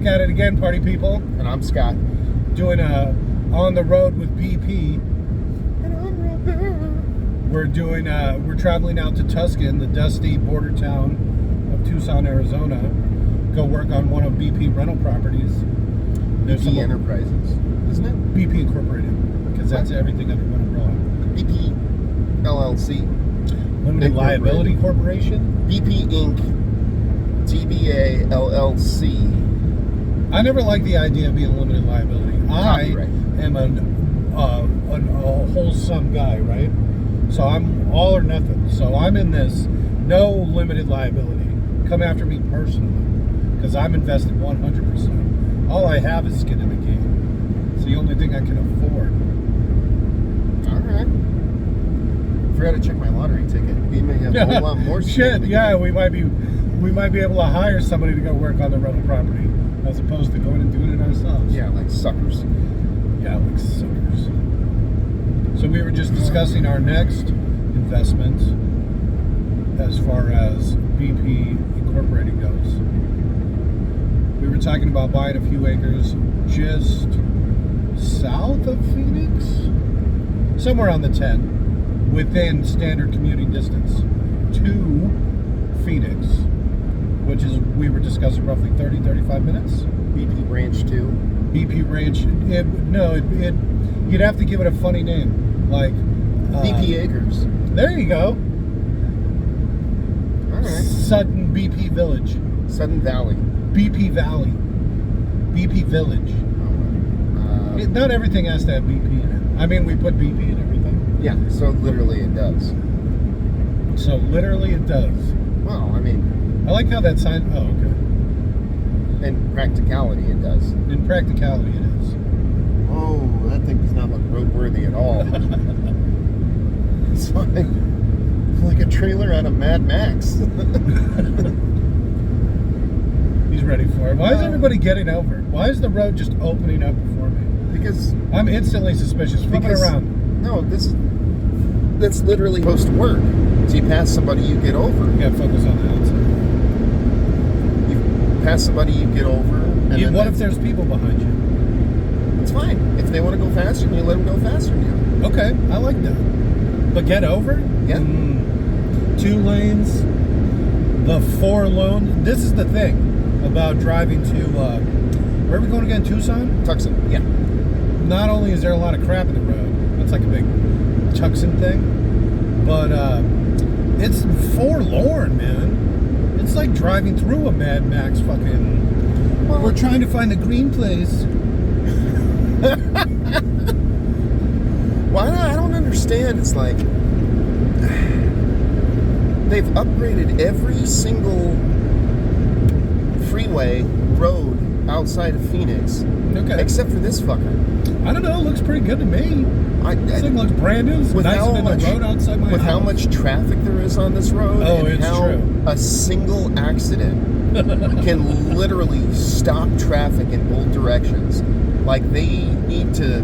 at it again, party people. And I'm Scott. Doing a on the road with BP. And I'm right there. We're traveling out to Tucson, the dusty border town of Tucson, Arizona. Go work on one of BP rental properties. There's BP Enterprises, isn't it? BP Incorporated, because that's everything under one umbrella. BP LLC. Limited Liability Corporation. BP Inc. TBA LLC. I never liked the idea of being a limited liability. Copyright. I am a wholesome guy, right? So I'm all or nothing. So I'm in this no limited liability. Come after me personally, because I'm invested 100%. All I have is skin in the game. It's the only thing I can afford. All right. Forgot to check my lottery ticket. We may have a whole lot more shit. Yeah, we might be able to hire somebody to go work on the rental property as opposed to going and doing it ourselves. Yeah, like suckers. Yeah, like suckers. So we were just discussing our next investment as far as BP Incorporated goes. We were talking about buying a few acres just south of Phoenix, somewhere on the 10, within standard commuting distance to Phoenix, which is, we were discussing, roughly 30-35 minutes. BP Ranch 2. BP Ranch, you'd have to give it a funny name, like BP Acres. There you go. All right. Sudden BP Village. Sudden Valley. BP Valley. BP Village. Not everything has to have BP in it. I mean, we put BP in everything. Yeah, so literally it does. So literally it does. Well, I mean... I like how that sign... Oh, okay. In practicality, it does. In practicality, it is. Oh, that thing does not look roadworthy at all. It's like a trailer out of Mad Max. He's ready for it. Why is everybody getting over? Why is the road just opening up before me? Because... I'm instantly suspicious. Flip it around. No, that's literally supposed to work. So you pass somebody, you get over. You gotta focus on the outside. You pass somebody, you get over. And what if there's people behind you? It's fine. If they want to go faster, you let them go faster than you. Okay, I like that. But get over? Yeah. 2 lanes. The 4 lane. This is the thing about driving to, where are we going again? Tucson? Tucson, yeah. Not only is there a lot of crap in the road, it's like a big Tucson thing, but it's forlorn, man. It's like driving through a Mad Max fucking... Well, we're trying to find the green place. Well, I don't understand. It's like they've upgraded every single freeway road outside of Phoenix, except for this fucker. I don't know. It looks pretty good to me. This thing looks brand new. It's nicer than the road outside my house. With how much traffic there is on this road, and it's true. A single accident can literally stop traffic in both directions. Like, they need to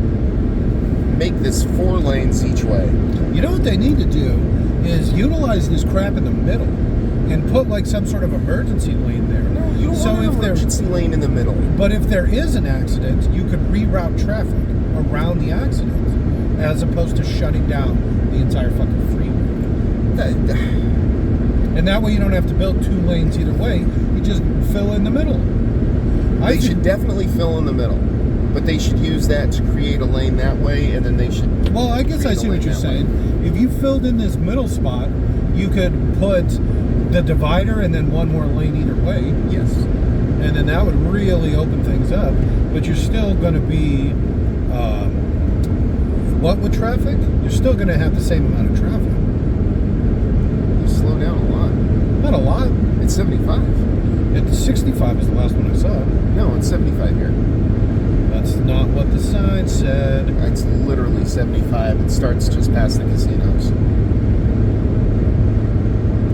make this 4 lanes each way. You know what they need to do is utilize this crap in the middle and put like some sort of emergency lane there. No, you don't want an emergency lane in the middle. But if there is an accident, you could reroute traffic around the accident as opposed to shutting down the entire fucking freeway. And that way you don't have to build 2 lanes either way. You just fill in the middle. They should definitely fill in the middle. But they should use that to create a lane that way, and then they should... Well, I guess I see what you're saying. If you filled in this middle spot, you could put the divider and then 1 more lane either way. Yes. And then that would really open things up. But you're still going to be... what with traffic? You're still going to have the same amount of traffic. You slow down a lot. Not a lot. It's 75. It's 65 is the last one I saw. No, it's 75 here. That's not what the sign said. It's literally 75. It starts just past the casinos.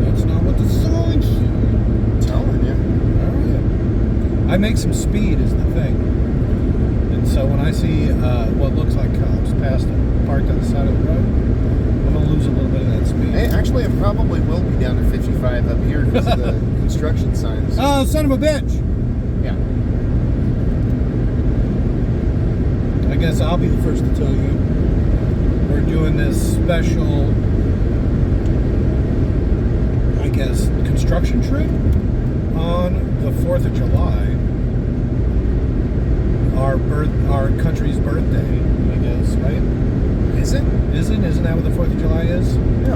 That's not what the sign said. I'm telling you. Alright. I make some speed is the thing. And so when I see what looks like cops parked on the side of the road, I'm going to lose a little bit of that speed. Hey, actually, I probably will be down to 55 up here because of the construction signs. Oh, son of a bitch! Yeah. guess I'll be the first to tell you. We're doing this special, I guess, construction trip on the 4th of July. Our country's birthday, I guess, right? Is it? Isn't that what the 4th of July is? No.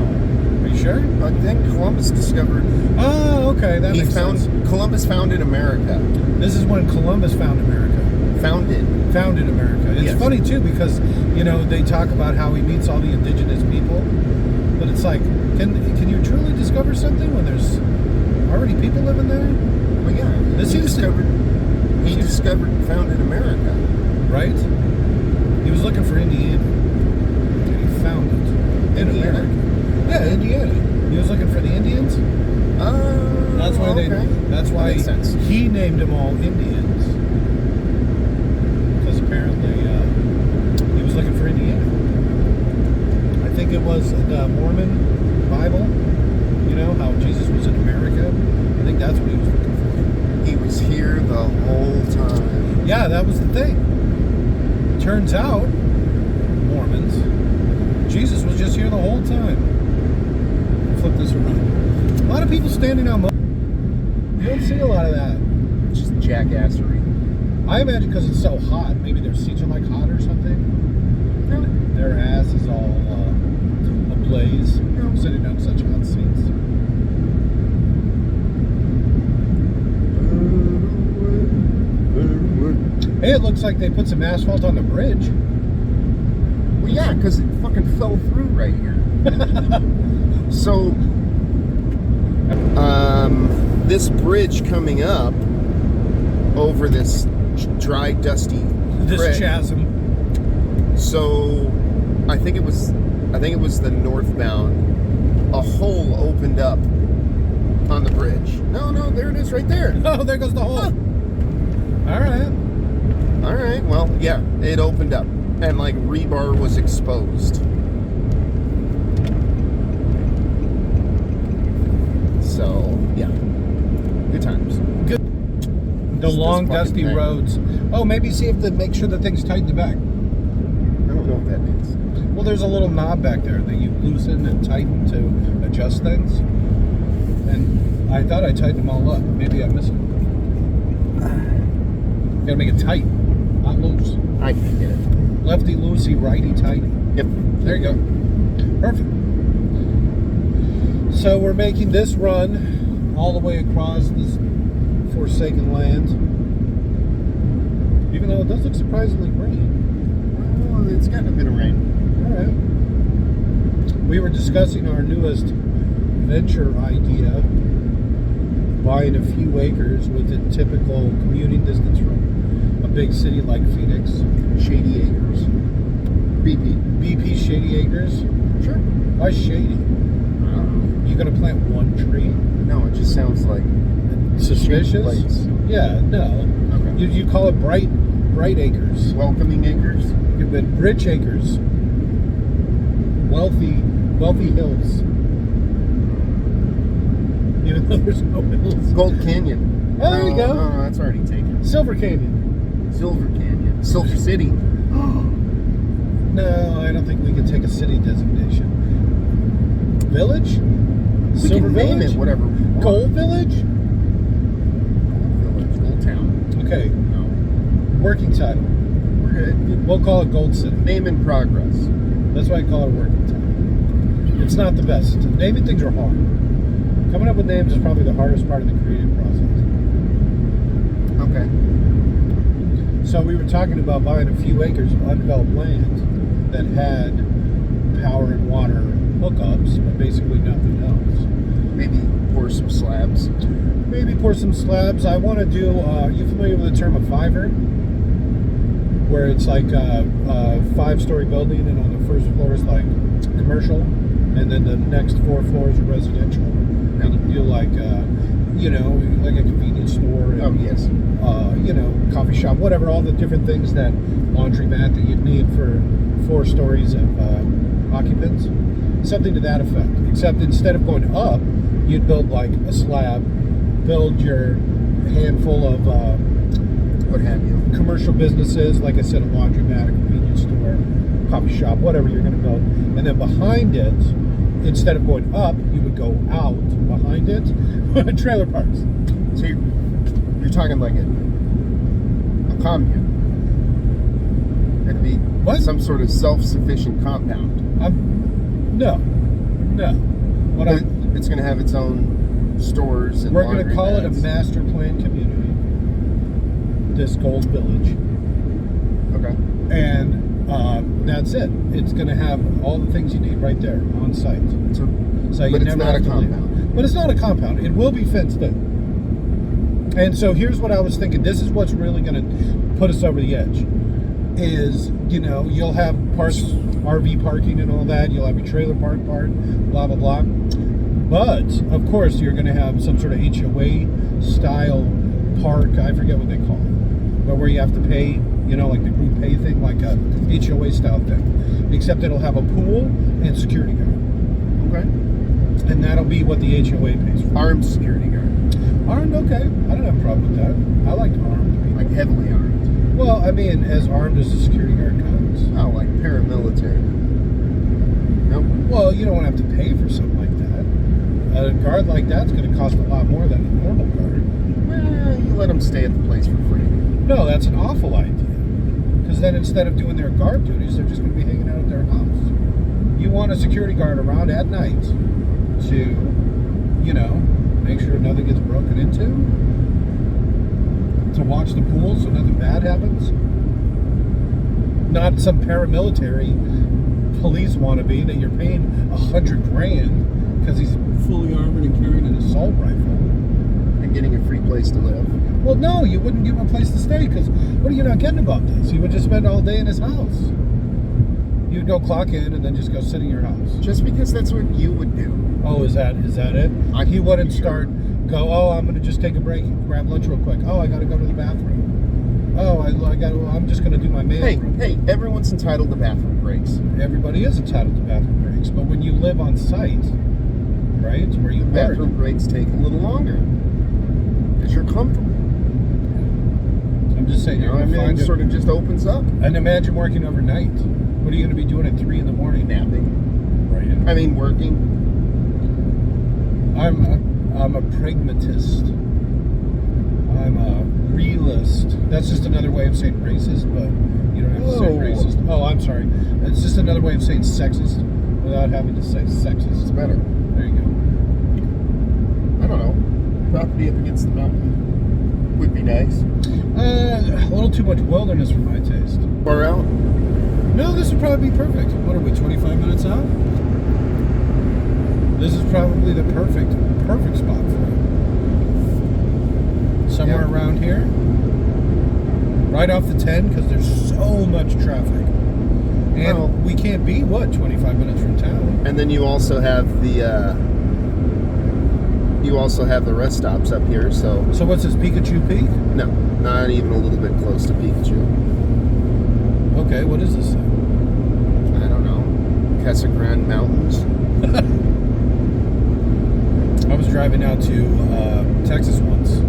Are you sure? I think Columbus discovered. Oh, okay, that makes sense. Columbus founded America. This is when Columbus found America. Founded America. It's Yes. funny too because they talk about how he meets all the indigenous people, but it's like, can you truly discover something when there's already people living there? Well, yeah. He discovered and founded America. Right? He was looking for Indiana, and he found it in Indiana? America. Yeah, Indiana. He was looking for the Indians. That's why That's why makes sense. he named them all Indians. Because apparently he was looking for Indiana. I think it was the Mormon Bible. You know how Jesus was in America. I think that's what he was looking for. He was here the whole time. Yeah, that was the thing. Turns out, Mormons, Jesus was just here the whole time. Flip this around. A lot of people standing on. You don't see a lot of that. It's just jackassery. I imagine because it's so hot. Maybe their seats are like hot or something. No. Their ass is all ablaze. No. Sitting on such hot seats. Hey, it looks like they put some asphalt on the bridge. Well, yeah, because it fucking fell through right here. So, this bridge coming up over this dry, dusty This creek. chasm. So, I think it was the northbound. A hole opened up on the bridge. No, there it is, right there. Oh, there goes the hole. All right. All right. Well, yeah, it opened up, and like rebar was exposed. So, yeah, good times. Good. The This long, fucking dusty thing. roads. Oh, maybe see if make sure the thing's tight in the back. I don't know what that means. Well, there's a little knob back there that you loosen and tighten to adjust things. And I thought I tightened them all up. Maybe I missed them. You gotta make it tight, not loose. I can get it. Lefty loosey, righty tighty. Yep. There you go. Perfect. So we're making this run all the way across this forsaken land. Even though it does look surprisingly green. Well, it's gotten a bit of rain. Alright. We were discussing our newest venture idea, buying a few acres within typical commuting distance from a big city like Phoenix. Shady Acres. BP Shady Acres? Sure. Why shady? I don't know. You gonna plant one tree? No, it just sounds like Suspicious? shady place. Yeah, no. Okay. You call it bright acres. Welcoming acres. You've been rich acres. Wealthy hills. Even though there's no hills. Gold Canyon. Oh, there you go. No, that's already taken. Silver Canyon. Silver Canyon. Silver City. No, I don't think we can take a city designation. Village? We Silver can name Village? it whatever we want. Gold Village? Gold Village. Gold Town. Okay, No. working title. We're good. We'll call it Gold City. Name in progress. That's why I call it a working title. It's not the best. Naming things are hard. Coming up with names is probably the hardest part of the creative process. Okay. So we were talking about buying a few acres of undeveloped land that had power and water hookups, but basically nothing else. Maybe pour some slabs. Maybe pour some slabs. I want to do, you familiar with the term a fiver? Where it's like a 5-story building and on the first floor is like commercial and then the next 4 floors are residential. And you do like, like a convenience store. And, Oh, yes. Coffee shop, whatever, all the different things that laundromat that you'd need for 4 stories of occupants. Something to that effect. Except instead of going up, you'd build like a slab, build your handful of What have you. commercial businesses, like I said, a laundromat, a convenience coffee shop, whatever you're going to go. And then behind it, instead of going up, you would go out behind it. Trailer parks. So you're talking like a commune. It'd be some sort of self-sufficient compound. No. It's going to have its own stores and we're going to call it a beds. master plan community. This Gold Village. Okay. And that's it. It's going to have all the things you need right there on site. So but it's not a compound. But it's not a compound. It will be fenced in. And so here's what I was thinking. This is what's really going to put us over the edge. Is, you'll have parts, RV parking and all that. You'll have your trailer park part, blah, blah, blah. But, of course, you're going to have some sort of HOA style park. I forget what they call it. But where you have to pay, like the group pay thing, like a HOA style thing. Except it'll have a pool and security guard. Okay. And that'll be what the HOA pays for. Armed security guard. Armed, okay. I don't have a problem with that. I like armed people. Like heavily armed. Well, I mean, as armed as a security guard comes. Oh, like paramilitary. Nope. Well, you don't have to pay for something like that. A guard like that's going to cost a lot more than a normal guard. Well, you let them stay at the place for free. No, that's an awful idea. Because then instead of doing their guard duties, they're just going to be hanging out at their house. You want a security guard around at night to, make sure nothing gets broken into, to watch the pool so nothing bad happens. Not some paramilitary police wannabe that you're paying $100,000 because he's fully armored and carrying an assault rifle. And getting a free place to live. Well, no, you wouldn't give him a place to stay because what are you not getting about this? He would just spend all day in his house. You'd go clock in and then just go sit in your house. Just because that's what you would do. Oh, is that it? He wouldn't I'm going to just take a break and grab lunch real quick. Oh, I got to go to the bathroom. Oh, I'm just going to do my mail. Hey, everyone's entitled to bathroom breaks. Everybody is entitled to bathroom breaks. But when you live on site, right, where you work, bathroom breaks take a little longer. Because you're comfortable. I'm just saying, it sort of just opens up. And imagine working overnight. What are you going to be doing at 3 a.m? Napping. Right. I mean, working. I'm a pragmatist. I'm a realist. That's just another way of saying racist, but you don't have to say racist. Oh, I'm sorry. It's just another way of saying sexist without having to say sexist. It's better. There you go. I don't know. Property up against the mountain would be nice. A little too much wilderness for my taste. Far out? No, this would probably be perfect. What are we, 25 minutes out? This is probably the perfect spot for it. Somewhere around here. Right off the 10, because there's so much traffic. And we can't be, 25 minutes from town. And then you also have the rest stops up here, so what's this, Pikachu Peak? No, not even a little bit close to Pikachu. Okay, what is this? I don't know. Casa Grande Mountains. I was driving out to Texas once,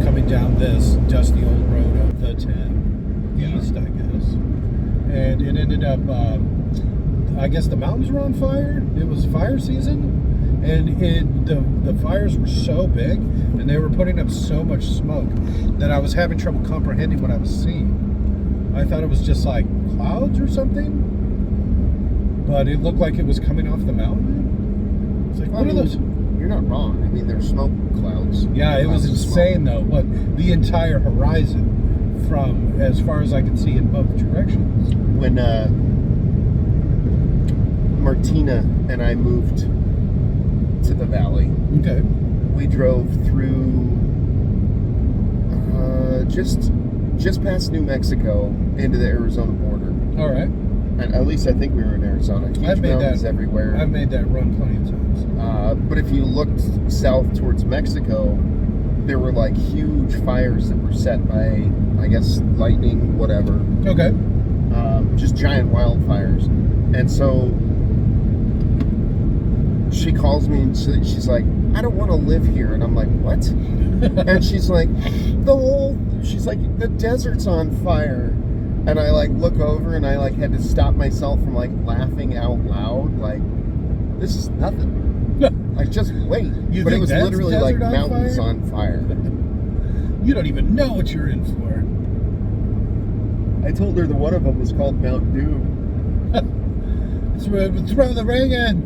coming down this dusty old road of the 10 east, I guess. And it ended up, I guess the mountains were on fire. It was fire season. And the fires were so big, and they were putting up so much smoke that I was having trouble comprehending what I was seeing. I thought it was just like clouds or something, but it looked like it was coming off the mountain. It's like, what are those? You're not wrong. I mean, there's smoke clouds. Yeah, it was insane though. But the entire horizon, from as far as I could see in both directions. When Martina and I moved to the valley, okay, we drove through just past New Mexico into the Arizona border. All right. And at least I think we were in Arizona. Huge mountains everywhere. I've made that run plenty of times. But if you looked south towards Mexico, there were like huge fires that were set by, I guess, lightning, whatever. Okay. Just giant wildfires. And so she calls me and she's like, I don't want to live here. And I'm like, what? And she's like, the desert's on fire. And I like look over and I like had to stop myself from like laughing out loud. Like, this is nothing. Like, just wait. You but think it was that's literally like desert on mountains fire? on fire. You don't even know what you're in for. I told her that one of them was called Mount Doom. Throw the ring in.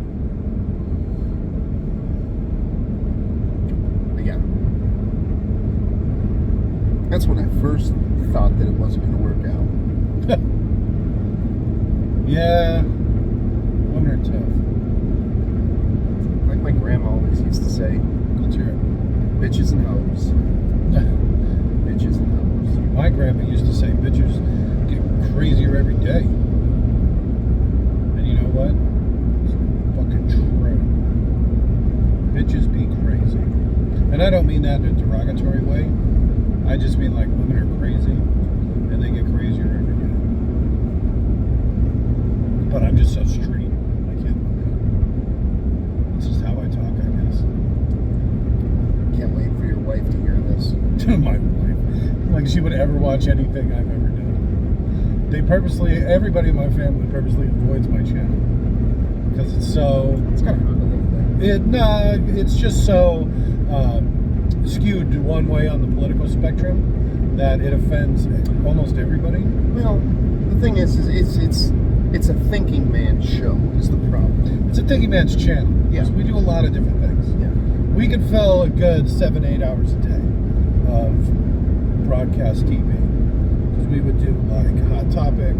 But yeah. That's when I first thought that it wasn't going to work out. Yeah. Women are tough. Like my grandma always used to say, Let's hear it. bitches and hoes. Bitches and hoes. My grandma used to say bitches get crazier every day. And you know what? It's fucking true. Bitches be crazy. And I don't mean that in a derogatory way. I just mean like women are crazy and they get crazier every day. But I'm just so street. I can't help it. This is how I talk, I guess. Can't wait for your wife to hear this. My wife. Like she would ever watch anything I've ever done. Everybody in my family purposely avoids my channel. Because it's so... It's kind of hurt a little bit. It's just so skewed to one way on the political spectrum that it offends almost everybody. Well, the thing is it's a thinking man's show is the problem. It's a thinking man's channel. Yeah. We do a lot of different things. Yeah. We could fill a good 7-8 hours a day of broadcast TV. Because we would do like Hot Topic,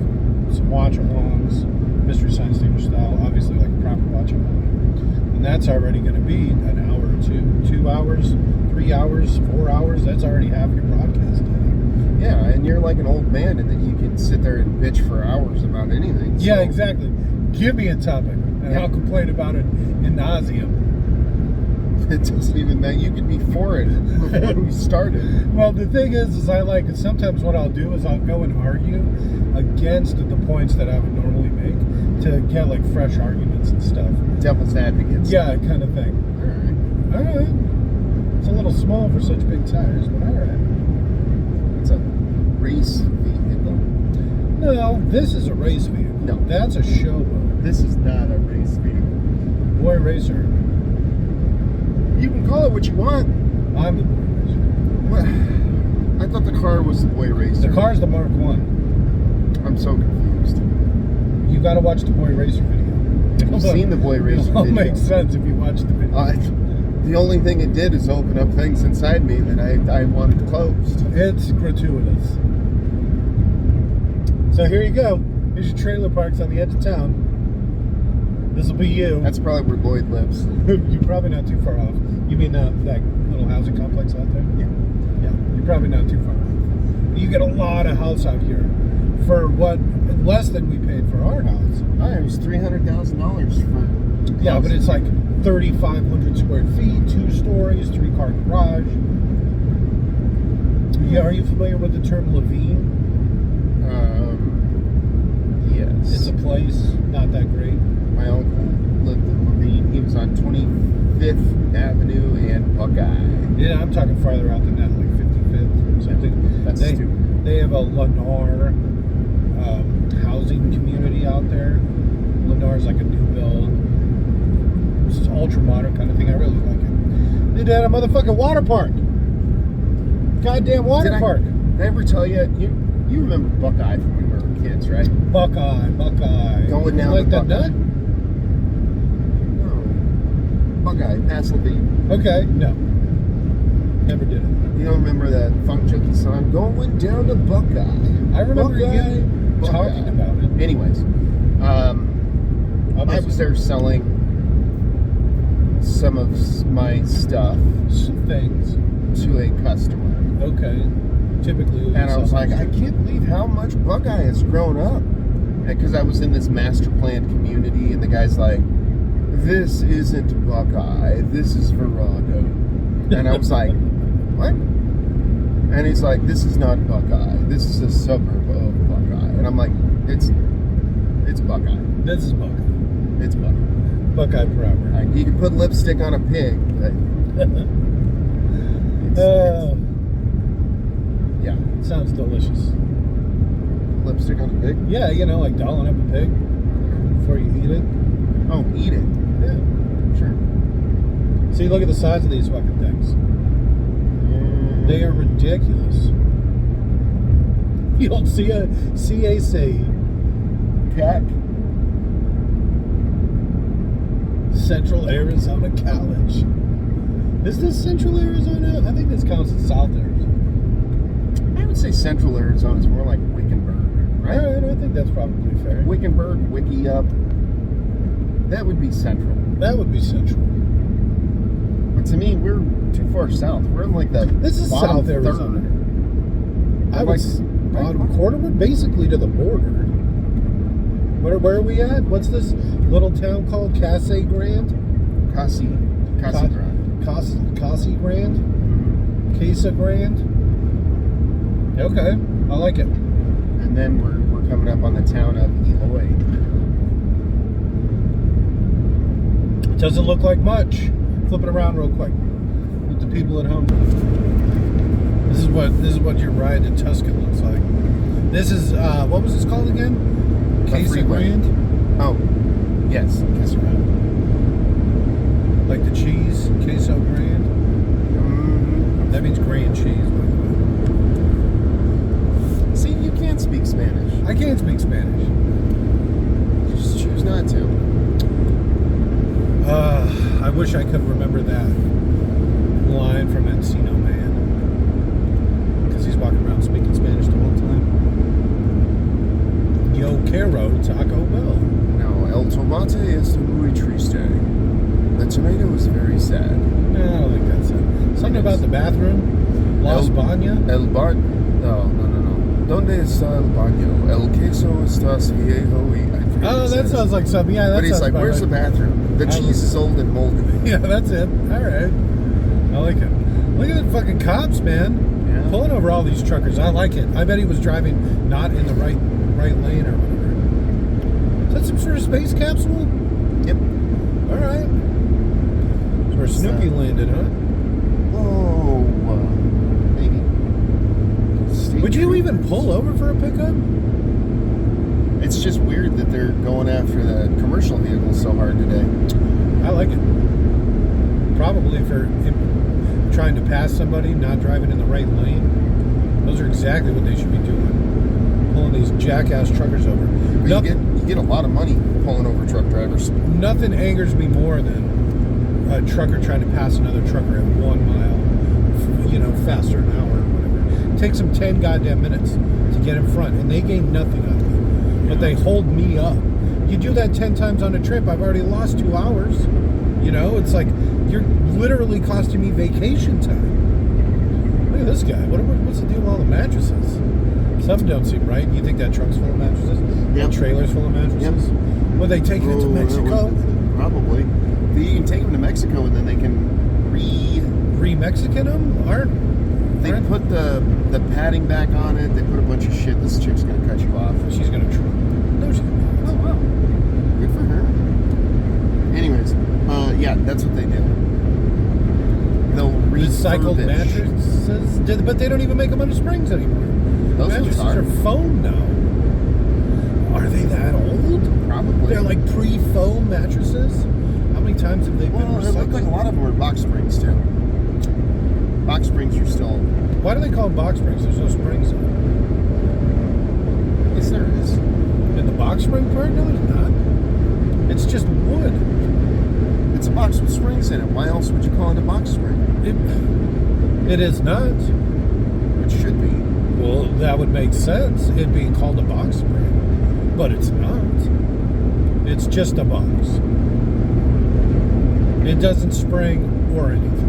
some watch-alongs, Mystery Science Theater style, obviously like a proper watch-along. And that's already going to be an hour or 2 hours, 3 hours, 4 hours. That's already half your broadcast day. Yeah, and you're like an old man and then you can sit there and bitch for hours about anything. So. Yeah, exactly. Give me a topic and I'll complain about it in nauseam. It doesn't even matter. You could be for it before we started. Well, the thing is I like, sometimes what I'll do is I'll go and argue against the points that I would normally make to get like fresh arguments and stuff. Devil's advocates. Yeah, kind of thing. All right. It's a little small for such big tires, but all right. It's a race vehicle. No, this is a race vehicle. No. That's a showboat. This is not a race vehicle. Boy racer. You can call it what you want. I'm the boy racer. What? I thought the car was the boy racer. The car's the Mark 1. I'm so confused. You got to watch the boy racer video. I've seen the boy racer It'll video. make sense if you watch the video. The only thing it did is open up things inside me that I wanted closed. It's gratuitous. So here you go. Here's your trailer parks on the edge of town. This will be you. That's probably where Lloyd lives. You're probably not too far off. You mean that little housing complex out there? Yeah. Yeah. You're probably not too far off. You get a lot of house out here for what less than we paid for our house. It was $300,000 for. Yeah, but it's like 3,500 square feet, 2 stories, 3-car garage. Yeah, are you familiar with the term Levine? Yes. It's a place, not that great. My uncle lived in Levine. He was on 25th Avenue and Buckeye. Yeah, I'm talking farther out than that, like 55th or something. That's stupid. They have a Lennar housing community out there. Lennar's like a new build. It's ultra modern kind of thing. I really like it. They had a motherfucking water park. Goddamn water park. Did I ever tell you? You remember Buckeye from when we were kids, right? Buckeye. Going down like to that Buckeye. nut? No. Buckeye, past Levine. Okay, no. Never did it. You don't remember that Funk Junkie song? Going down to Buckeye. I remember you talking about it. Anyways, I was there selling some of my stuff. Some things. To a customer. Okay. Typically. And I was like, I can't believe how much Buckeye has grown up. Because I was in this master planned community, and the guy's like, this isn't Buckeye, this is Verado. And I was like, what? And he's like, this is not Buckeye, this is a suburb of Buckeye. And I'm like, it's Buckeye. This is Buckeye. It's Buckeye. Buckeye proper. Like, you can put lipstick on a pig, but yeah. yeah. Sounds delicious. lipstick on a pig? Yeah, you know, like dolling up a pig before you eat it. Oh, eat it. Yeah. Sure. See, look at the size of these fucking things. They are ridiculous. You don't see a CAC Cat. Central Arizona College. Is this Central Arizona? I think this counts as South Arizona. I would say Central Arizona is more like Wickenburg, right? All right, I think that's probably fair. Wickenburg, Wiki up. That would be Central. That would be Central. But to me, we're too far south. We're in like the This is bottom South Arizona. third. I was bottom quarter. We're basically to the border. Where are we at? What's this little town called? Casa Grande? Casa Grande. Casa Grande? Casa Grande? Okay, I like it. And then we're coming up on the town of Eloy. Doesn't look like much. Flip it around real quick with the people at home. This is what your ride to Tucson looks like. This is what was this called again? Casa Grande? Oh, yes, Casa Grande. Like the cheese, Queso Grande. Mm-hmm. That means grand cheese, by the way. See, you can't speak Spanish. I can't speak Spanish. Just choose not to. I wish I could remember that line from Encino Man. Because he's walking around speaking Spanish the whole time. Yo quiero Taco Bell. No, el tomate es muy triste. The tomato is very sad. No, I don't think that's it. Something about the bathroom. Los Baña. El bar... No. ¿Dónde está el baño? El queso está viejo y... Oh, that sounds like something. Yeah, that But he's sounds like, about where's right. the bathroom? The cheese is old and moldy. Yeah, that's it. All right. I like it. Look at the fucking cops, man. Yeah. Pulling over all these truckers. I like it. I bet he was driving not in the right lane or whatever. Is that some sort of space capsule? Yep. All right. That's where Snoopy landed, huh? Oh, maybe. Would you even pull over for a pickup? It's just weird that they're going after the commercial vehicles so hard today. I like it. Probably for trying to pass somebody, not driving in the right lane. Those are exactly what they should be doing. Pulling these jackass truckers over. But you get a lot of money pulling over truck drivers. Nothing angers me more than a trucker trying to pass another trucker at 1 mile, faster an hour or whatever. It takes them 10 goddamn minutes to get in front, and they gain nothing out of it. But they hold me up. You do that 10 times on a trip, I've already lost 2 hours. It's like you're literally costing me vacation time. Look at this guy. What's the deal with all the mattresses? Something don't seem right. You think that truck's full of mattresses? Yep. That trailer's full of mattresses? Yep. Well, they take it to Mexico? Probably. You can take them to Mexico and then they can Re-Mexican them? They put the padding back on it. They put a bunch of shit. This chick's gonna cut you off. She's gonna try. No, she's not. Oh wow, good for her. Anyways, yeah, that's what they do. They'll recycled mattresses, but they don't even make them under springs anymore. Those mattresses are foam now. Are they that old? Probably. They're like pre-foam mattresses. How many times have they been recycled? It looked like a lot of them were box springs too. Box springs are still... Why do they call them box springs? There's no springs in them. Yes, there is. In the box spring part? No, there's not. It's just wood. It's a box with springs in it. Why else would you call it a box spring? It is not. It should be. Well, that would make sense, it being called a box spring. But it's not. It's just a box. It doesn't spring or anything.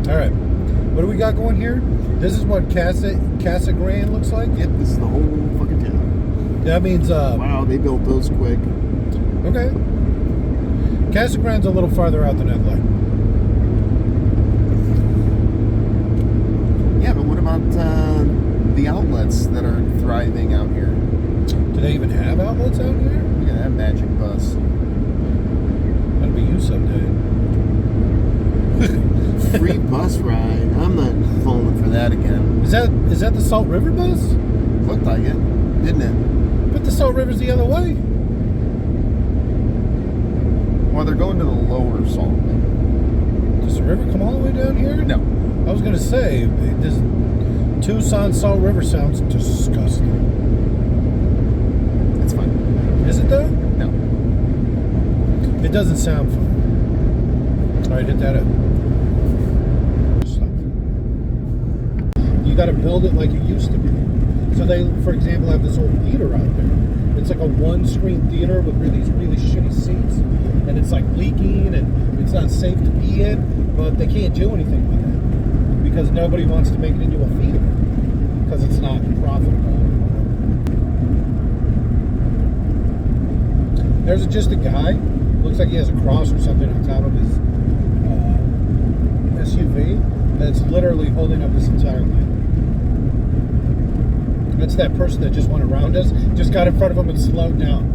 All right, what do we got going here? This is what Casa Grande looks like? Yep, this is the whole fucking town. That means... wow, they built those quick. Okay. Casa Grande's a little farther out than I'd like. Yeah, but what about the outlets that are thriving out here? Do they even have outlets out here? Look at that magic bus. That'll be you someday. Free bus ride. I'm not falling for that again. Is that the Salt River bus? Looked like it, didn't it? But the Salt River's the other way. Well, they're going to the lower Salt Lake. Does the river come all the way down here? No. I was gonna say, does Tucson Salt River sounds disgusting. It's fine. Is it though? No. It doesn't sound fun. All right, hit that up. Stop. You got to build it like it used to be. So they, for example, have this old theater out there. It's like a one-screen theater with these really shitty seats, and it's like leaking, and it's not safe to be in. But they can't do anything with it because nobody wants to make it into a theater because it's not profitable. There's just a guy. Looks like he has a cross or something on top of his SUV that's literally holding up this entire lane. That's that person that just went around us, just got in front of him and slowed down.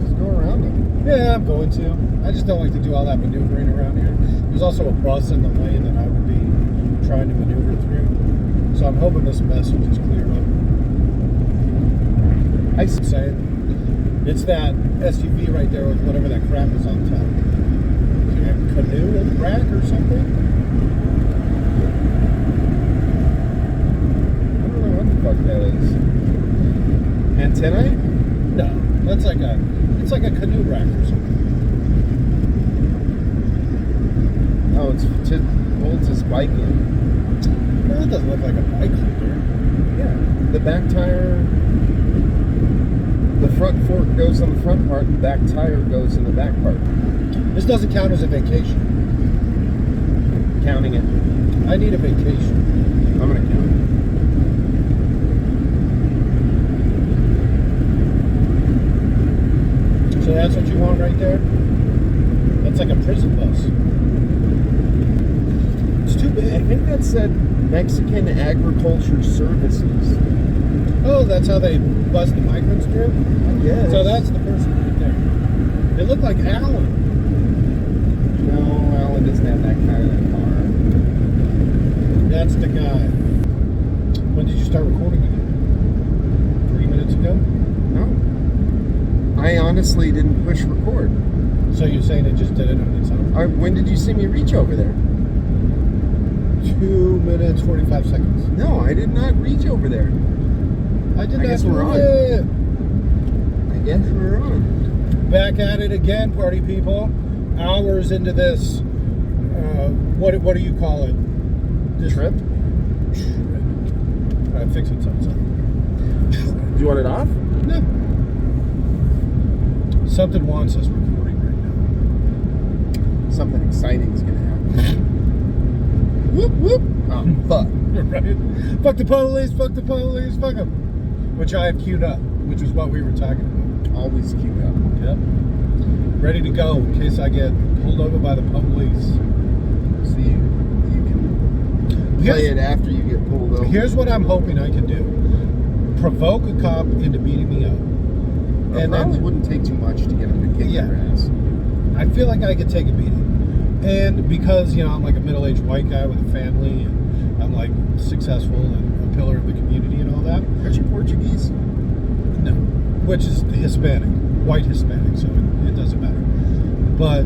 Just go around them. Yeah, I'm going to. I just don't like to do all that maneuvering around here. There's also a bus in the lane that I would be trying to maneuver through. So I'm hoping this mess will just clear up. I say it's that SUV right there with whatever that crap is on top. A canoe rack or something? I don't know what the fuck that is. Antennae? No, that's like it's like a canoe rack or something. Oh, it's to holds his bike in. No, it doesn't look like a bike holder. Yeah. The back tire, the front fork goes on the front part, the back tire goes in the back part. This doesn't count as a vacation. Counting it. I need a vacation. I'm gonna count it. So that's what you want right there? That's like a prison bus. It's too big. I think that said Mexican Agriculture Services. Oh, that's how they bust the migrants through? Yeah. So that's the person right there. It looked like Alan. No, Alan doesn't have that kind of car. That's the guy. When did you start recording again? 3 minutes ago? No. I honestly didn't push record. So you're saying it just did it on its own? When did you see me reach over there? 2 minutes, 45 seconds. No, I did not reach over there. I did I not guess do we're on. it. I guess we're on. Back at it again, party people. Hours into this, what do you call it? This Trip? Alright, fix it, son. Do you want it off? No. Something wants us recording right Something exciting is gonna happen. Whoop whoop. Oh, fuck. now. Right? Fuck the police, fuck them. Which I have queued up, which is what we were talking about. Always queued up. Yep. Ready to go in case I get pulled over by the police. So you can play it after you get pulled over. Here's what I'm hoping I can do. Provoke a cop into beating me up. It probably wouldn't take too much to get him to kick your ass. I feel like I could take a beating. And because, I'm like a middle-aged white guy with a family, and I'm like successful and a pillar of the community and all that. Aren't you Portuguese? No. Which is Hispanic. White Hispanic, so it doesn't matter. But,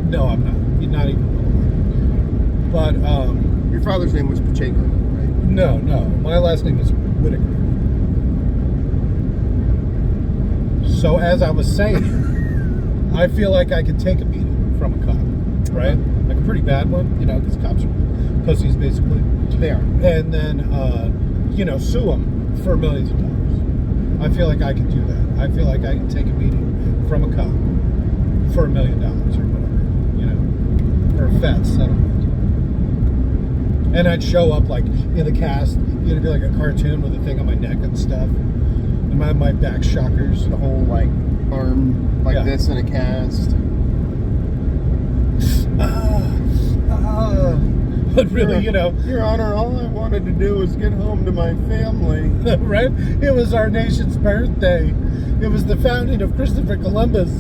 no, I'm not. Not even a little bit. But, Your father's name was Pacheco, right? no. My last name is Whitaker. So as I was saying, I feel like I could take a beating from a cop, right? Like a pretty bad one, because cops are pussies, basically. They are. And then, sue them for millions of dollars. I feel like I could do that. I feel like I could take a beating from a cop for $1 million or whatever, or a fat settlement. And I'd show up like in the cast, it'd be like a cartoon with a thing on my neck and stuff. And my back shockers. The whole arm this in a cast. But really, Your Honor, all I wanted to do was get home to my family. Right? It was our nation's birthday. It was the founding of Christopher Columbus.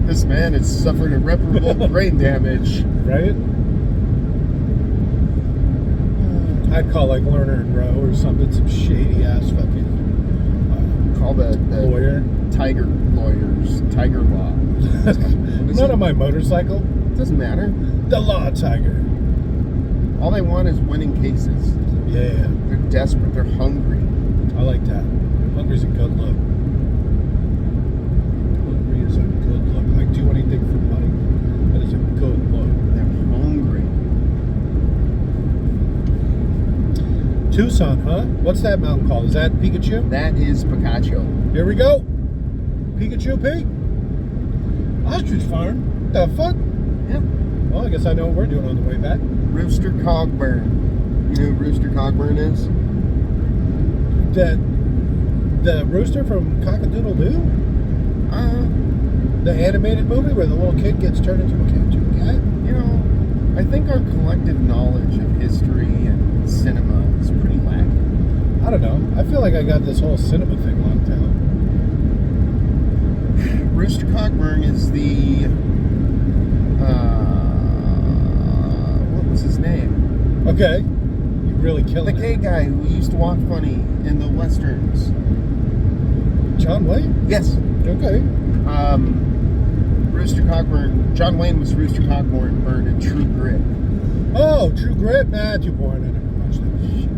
This man man has suffered irreparable brain damage. Right? I'd call like Lerner and Rowe or something, some shady ass fucking Call the lawyer. tiger lawyers, tiger law. Not on my motorcycle. Doesn't matter. The law tiger. All they want is winning cases. Yeah. They're desperate. They're hungry. I like that. Hungry's a good look. Hungry is a good look. Like, do anything for money. That is a good look. They're hungry. Tucson, huh? What's that mountain called? Is that Pikachu? That is Picacho. Here we go. Pikachu Pete. Ostrich farm. The fuck? Yeah. Well, I guess I know what we're doing on the way back. Rooster Cogburn. You know who Rooster Cogburn is? The rooster from Cock-a-Doodle-Doo? The animated movie where the little kid gets turned into a cat? You know, I think our collective knowledge of history and cinema is pretty lacking. I don't know. I feel like I got this whole cinema thing locked down. Rooster Cogburn is the what was his name? Okay. You really killed The it. gay guy who used to walk funny in the westerns. John Wayne? Yes. Okay. Rooster Cogburn. John Wayne was Rooster Cogburn in True Grit. Oh, True Grit? Nah, too boring. I never watched that shit.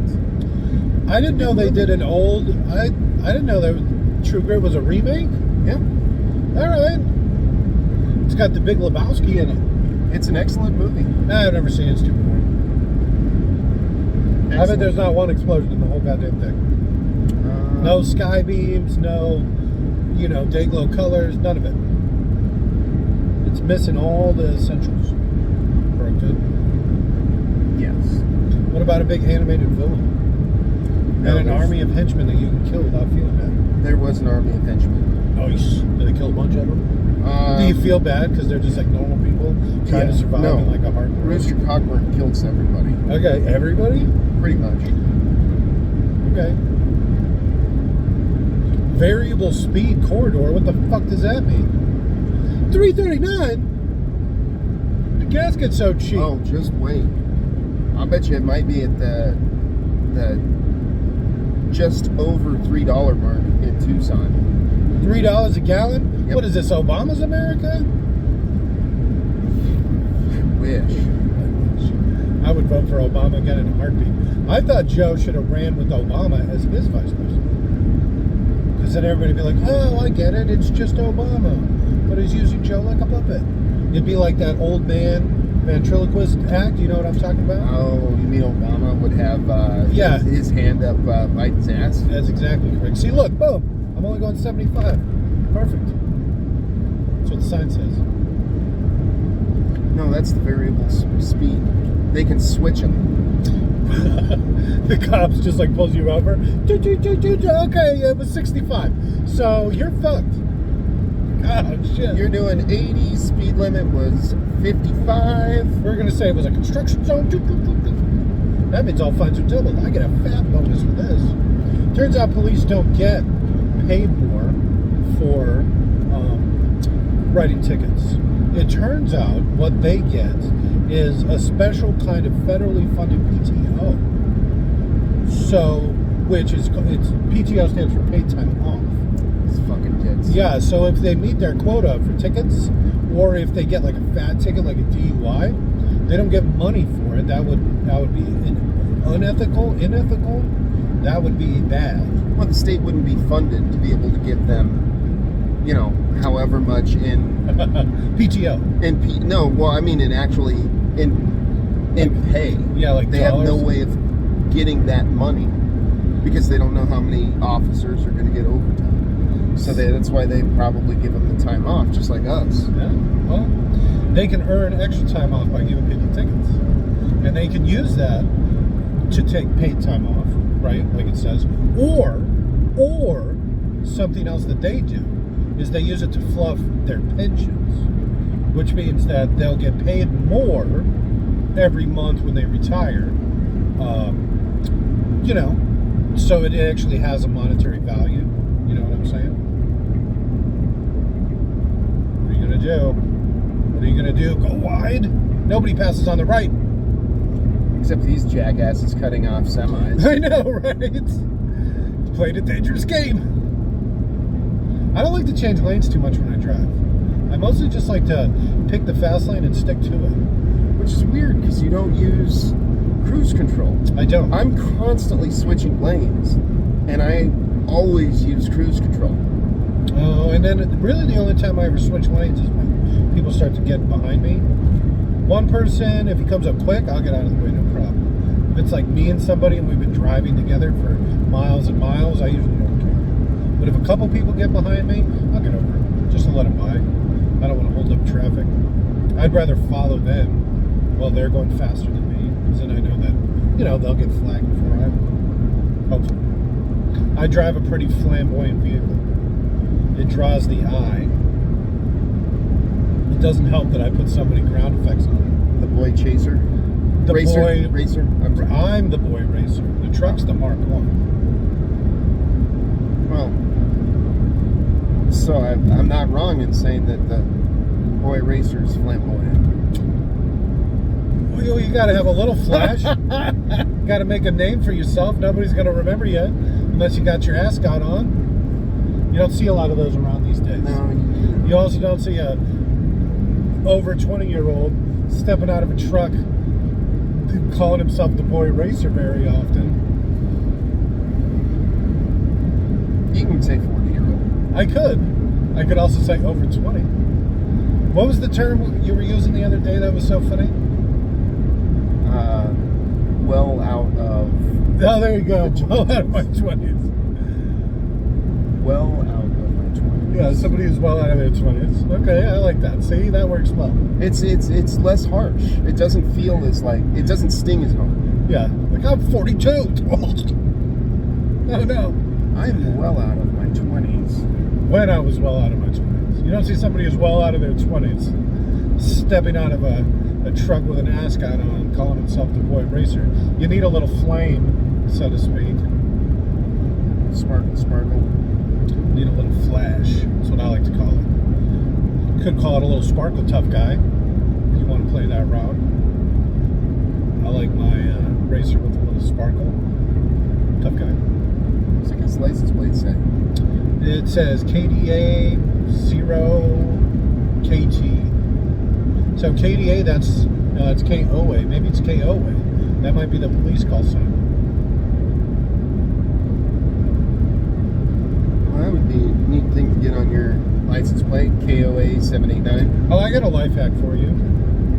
I didn't know they did an old... I didn't know that True Grit was a remake? Yeah. Alright. It's got the Big Lebowski in it. It's an excellent movie. Nah, I've never seen it. It's too boring. I bet there's not one explosion in the whole goddamn thing. No sky beams, no, day glow colors, none of it. It's missing all the essentials for a good. Yes. What about a big animated villain? No, And an army of henchmen that you can kill without feeling bad. There was an army of henchmen. Nice. Did they kill a bunch of them? Do you feel bad because they're just like normal people trying to survive in like a hard world? Rooster Cogburn kills everybody. Okay, everybody? Pretty much. Okay. Variable speed corridor. What the fuck does that mean? $3.39? The gas gets so cheap. Oh, just wait. I'll bet you it might be at the just over $3 mark in Tucson. $3 a gallon? Yep. What is this, Obama's America? Wish. I would vote for Obama again in a heartbeat. I thought Joe should have ran with Obama as his vice president. Because then everybody would be like, oh, I get it, it's just Obama. But he's using Joe like a puppet. It'd be like that old man ventriloquist act, you know what I'm talking about? Oh, you mean Obama would have his hand up Biden's ass? That's exactly correct. See, look, boom. I'm only going 75. Perfect. That's what the sign says. No, that's the variable speed. They can switch them. The cops just like pulls you over. Okay, it was 65. So you're fucked. Oh, shit. You're doing 80, speed limit was 55. We're going to say it was a construction zone. That means all fines are doubled. I get a fat bonus for this. Turns out police don't get paid more for writing tickets. It turns out what they get is a special kind of federally funded PTO. So, PTO stands for paid time off. It's fucking tits. Yeah, so if they meet their quota for tickets, or if they get like a fat ticket, like a DUI, they don't get money for it. That would be unethical, that would be bad. Well, the state wouldn't be funded to be able to give them, however much in PTO. In pay. Yeah, like they dollars? have no way of getting that money because they don't know how many officers are going to get overtime. So that's why they probably give them the time off, just like us. Yeah. Well, they can earn extra time off by giving people tickets, and they can use that to take paid time off, right? Like it says, or something else that they do is they use it to fluff their pensions, which means that they'll get paid more every month when they retire. So it actually has a monetary value. You know what I'm saying? What are you gonna do? What are you going to do? Go wide? Nobody passes on the right. Except these jackasses cutting off semis. I know, right? Played a dangerous game. I don't like to change lanes too much when I drive. I mostly just like to pick the fast lane and stick to it. Which is weird because you don't use cruise control. I don't. I'm constantly switching lanes, and I always use cruise control. Oh, and then really the only time I ever switch lanes is when people start to get behind me. One person, if he comes up quick, I'll get out of the way, no problem. If it's like me and somebody and we've been driving together for miles and miles, I usually don't care. But if a couple people get behind me, I'll get over it, just to let them by. I don't want to hold up traffic. I'd rather follow them while they're going faster than me, because then I know that, they'll get flagged before I will. Hopefully. I drive a pretty flamboyant vehicle. It draws the eye. It doesn't help that I put so many ground effects on it. The boy chaser? The racer? boy Racer? I'm the boy racer. The truck's the Mark 1. Well, so I'm not wrong in saying that the boy racer is flamboyant. Well, you got to have a little flash. Got to make a name for yourself. Nobody's going to remember you unless you got your ascot on. You don't see a lot of those around these days. No. You also don't see a over 20-year-old stepping out of a truck calling himself the boy racer very often. You can say 40-year-old. I could also say over 20. What was the term you were using the other day that was so funny? Well out of... Oh, there you go. Well out of my 20s. Well out of my 20s. Yeah, somebody who's well out of their 20s. Okay, I like that. See, that works well. It's less harsh. It doesn't feel as like... It doesn't sting as hard. Yeah, like I'm 42. Oh, no. I'm well out of my 20s. When I was well out of my 20s. You don't see somebody who's well out of their 20s stepping out of a truck with an ascot on, calling himself the boy racer. You need a little flame, so to speak. Sparkle. Need a little flash. That's what I like to call it. Could call it a little sparkle tough guy if you want to play that route. I like my racer with a little sparkle. Tough guy. What's like his license plate say? It says KDA 0KT. So KDA, that's KOA. Maybe it's KOA. That might be the police call sign. Well, that would be a neat thing to get on your license plate, KOA 789. Oh, I got a life hack for you.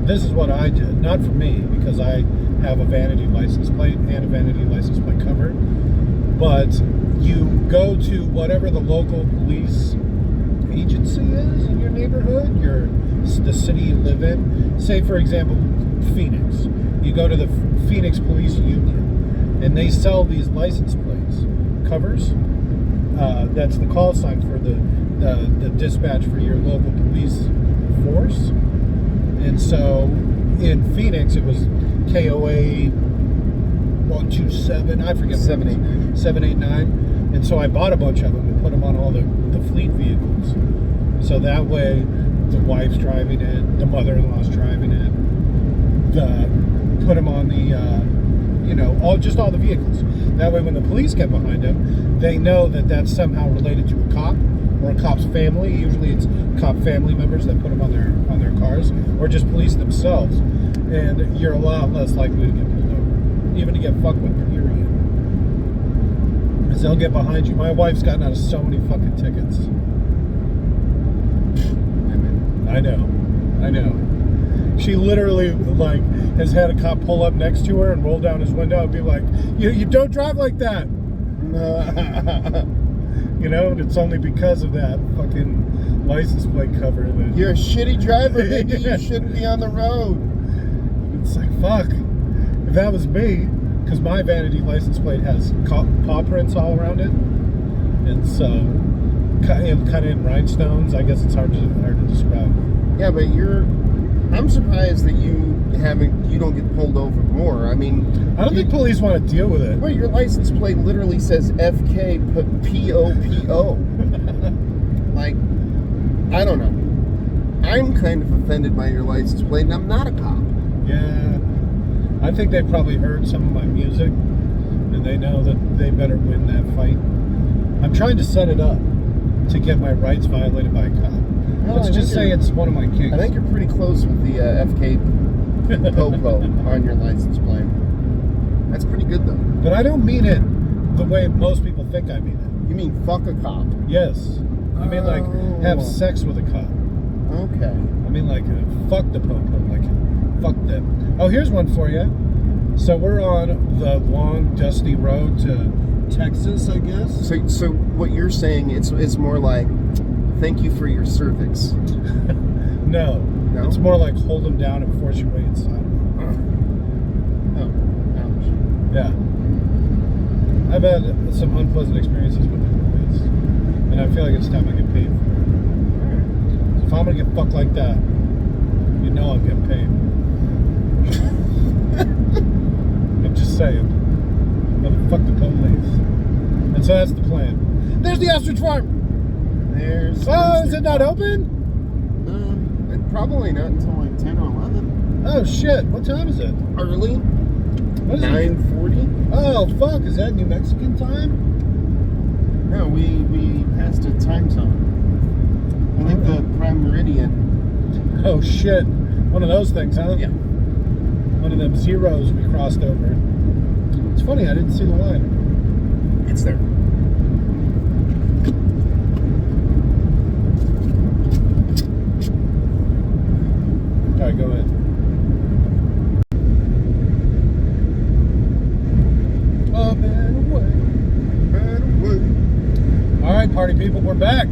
This is what I did. Not for me, because I have a vanity license plate and a vanity license plate cover. But you go to whatever the local police agency is in your neighborhood, the city you live in. Say, for example, Phoenix. You go to the Phoenix Police Union, and they sell these license plates, covers. That's the call sign for the dispatch for your local police force. And so in Phoenix, it was KOA 127, I forget. 789. 789. And so I bought a bunch of them and put them on all the fleet vehicles. So that way, the wife's driving it, the mother-in-law's driving it, put them on the, all the vehicles. That way, when the police get behind them, they know that that's somehow related to a cop or a cop's family. Usually, it's cop family members that put them on their cars, or just police themselves. And you're a lot less likely to get pulled over, even to get fucked with. Period. Because they'll get behind you. My wife's gotten out of so many fucking tickets. I know. She literally, has had a cop pull up next to her and roll down his window and be like, you don't drive like that. And it's only because of that fucking license plate cover. That You're a shitty driver, baby. You shouldn't be on the road. It's like, fuck. If that was me, because my vanity license plate has paw prints all around it. And so... kind of in rhinestones. I guess it's hard to describe. Yeah, but I'm surprised that you don't get pulled over more. I mean, I don't think police want to deal with it. Well, your license plate literally says FK POPO. I don't know. I'm kind of offended by your license plate, and I'm not a cop. Yeah. I think they probably heard some of my music, and they know that they better win that fight. I'm trying to set it up to get my rights violated by a cop. Let's just say it's one of my kinks. I think you're pretty close with the FK Popo on your license plate. That's pretty good, though. But I don't mean it the way most people think I mean it. You mean fuck a cop? Yes. I mean, like, have sex with a cop. Okay. I mean, like, fuck the Popo. Like, fuck them. Oh, here's one for you. So we're on the long, dusty road to Texas, I guess. So what you're saying, it's more like, thank you for your cervix. No. It's more like hold them down and force your way inside. Oh, ouch. Yeah. I've had some unpleasant experiences with employees, and I feel like it's time I get paid for it. So if I'm gonna get fucked like that, you know I'm getting paid. I'm just saying. Motherfuck the police. And so that's the plan. There's the ostrich farm! Oh, is it not open? Probably not until like 10 or 11. Oh shit, what time is it? Early. What is 9:40. Oh fuck, is that New Mexican time? No, we passed a time zone. I think the prime meridian. Oh shit. One of those things, huh? Yeah. One of them zeros we crossed over. It's funny, I didn't see the line. It's there. Alright, go ahead. A better way. Better way. Alright, party people, we're back.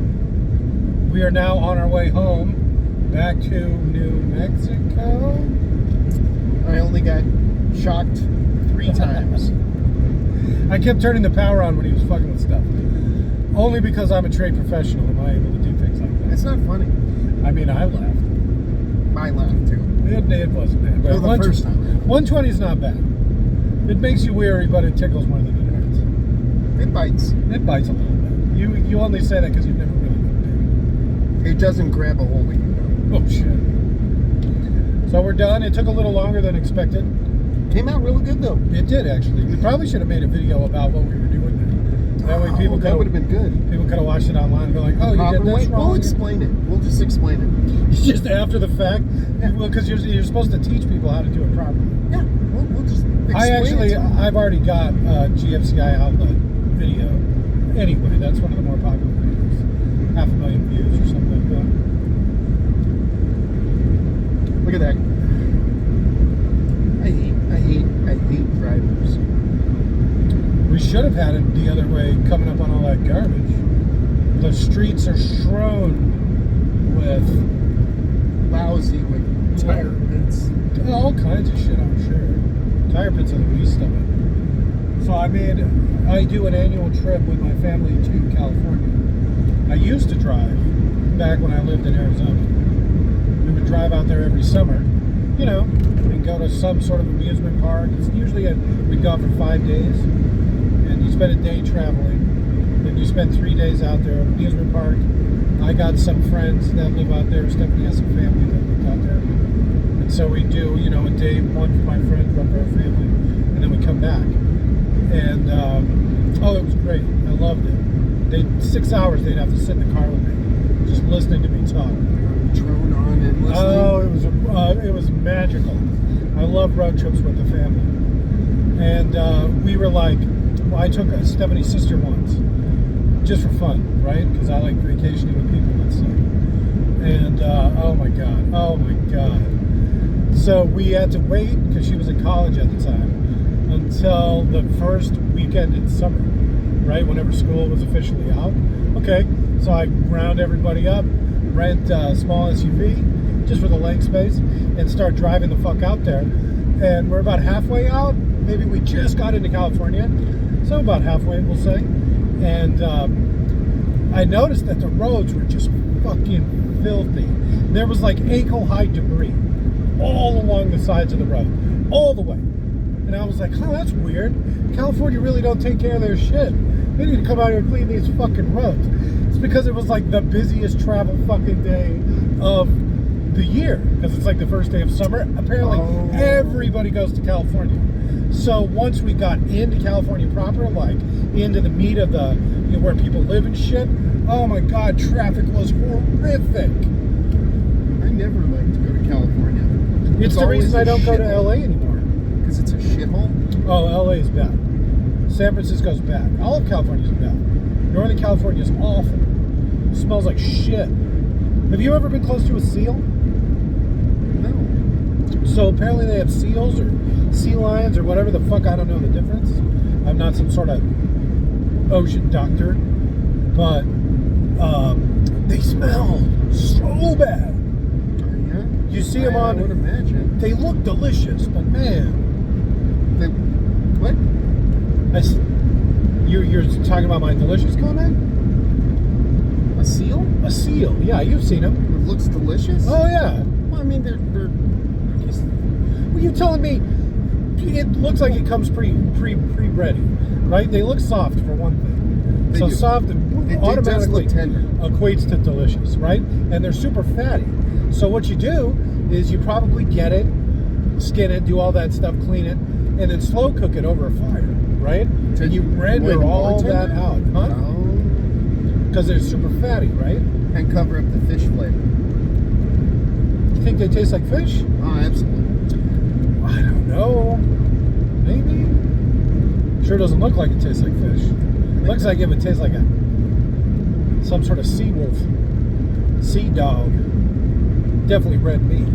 We are now on our way home. Back to New Mexico. I only got shocked 3 times. I kept turning the power on when he was fucking with stuff. Only because I'm a trained professional am I able to do things like that. It's not funny. I mean, I laughed. I laughed too. It wasn't bad. But the first time. 120 is not bad. It makes you weary, but it tickles more than it hurts. It bites. It bites a little bit. You only say that because you've never really been It doesn't grab a hold of you. big. Oh shit. So we're done. It took a little longer than expected. Came out really good though. It did actually. We probably should have made a video about what we were doing there. That way people that would have been good. People could have watched it online and be like, "Oh, you did this wrong." We'll explain it. We'll just explain it. Just after the fact. Yeah. Well, because you're supposed to teach people how to do it properly. Yeah. We'll just explain it. I've already got a GFCI outlet video. Anyway, that's one of the more popular videos. 500,000 views or something like that. Look at that. I hate drivers. We should have had it the other way, coming up on all that garbage. The streets are strewn with Lousy with tire pits. all kinds of shit, I'm sure. Tire pits are the least of it. So I do an annual trip with my family to California. I used to drive back when I lived in Arizona. We would drive out there every summer, and go to some sort of amusement park. It's usually we'd go out for 5 days, and you spend a day traveling. Then you spend 3 days out there at an amusement park. I got some friends that live out there. Stephanie has some family that lives out there. And so we do, a day one for my friends, one for our family, and then we come back. And, it was great. I loved it. 6 hours they'd have to sit in the car with me, just listening to me talk. Drone on and listening. Oh, it was magical. I love road trips with the family. And we were like, I took Stephanie's sister once, just for fun, right? Because I like vacationing with people, let's say. And oh my God. So we had to wait, because she was in college at the time, until the first weekend in summer, right? Whenever school was officially out. Okay, so I round everybody up, rent a small SUV, just for the leg space, and start driving the fuck out there. And we're about halfway out. Maybe we just got into California, so about halfway, we'll say. And I noticed that the roads were just fucking filthy. There was like ankle-high debris all along the sides of the road, all the way. And I was like, that's weird. California really don't take care of their shit. They need to come out here and clean these fucking roads. It's because it was like the busiest travel fucking day of the year, because it's like the first day of summer. Apparently, everybody goes to California. So once we got into California proper, like into the meat of the, you know, where people live and shit, oh my God, traffic was horrific. I never like to go to California. It's the reason I don't go to LA anymore. Because it's a shithole? Oh, LA is bad. San Francisco's bad. All of California's bad. Northern California is awful. It smells like shit. Have you ever been close to a seal? No. So apparently they have seals or sea lions or whatever the fuck, I don't know the difference. I'm not some sort of ocean doctor. But they smell so bad. Yeah? You see them on... I would imagine. They look delicious, but man... What? You're talking about my delicious comment? A seal? A seal, yeah, you've seen them. It looks delicious? Oh, yeah. Well, I mean, they're Well, you're telling me it looks like it comes pre-ready, right? They look soft, for one thing. They So do. soft automatically look tender. equates to delicious, right? And they're super fatty. So what you do is you probably get it, skin it, do all that stuff, clean it, and then slow cook it over a fire, right? And you render all that out, huh? Because they're super fatty, right? And cover up the fish flavor. You think they taste like fish? Oh, absolutely. I don't know. Maybe. Sure doesn't look like it tastes like fish. Looks like it would taste like some sort of sea wolf, sea dog. Definitely red meat.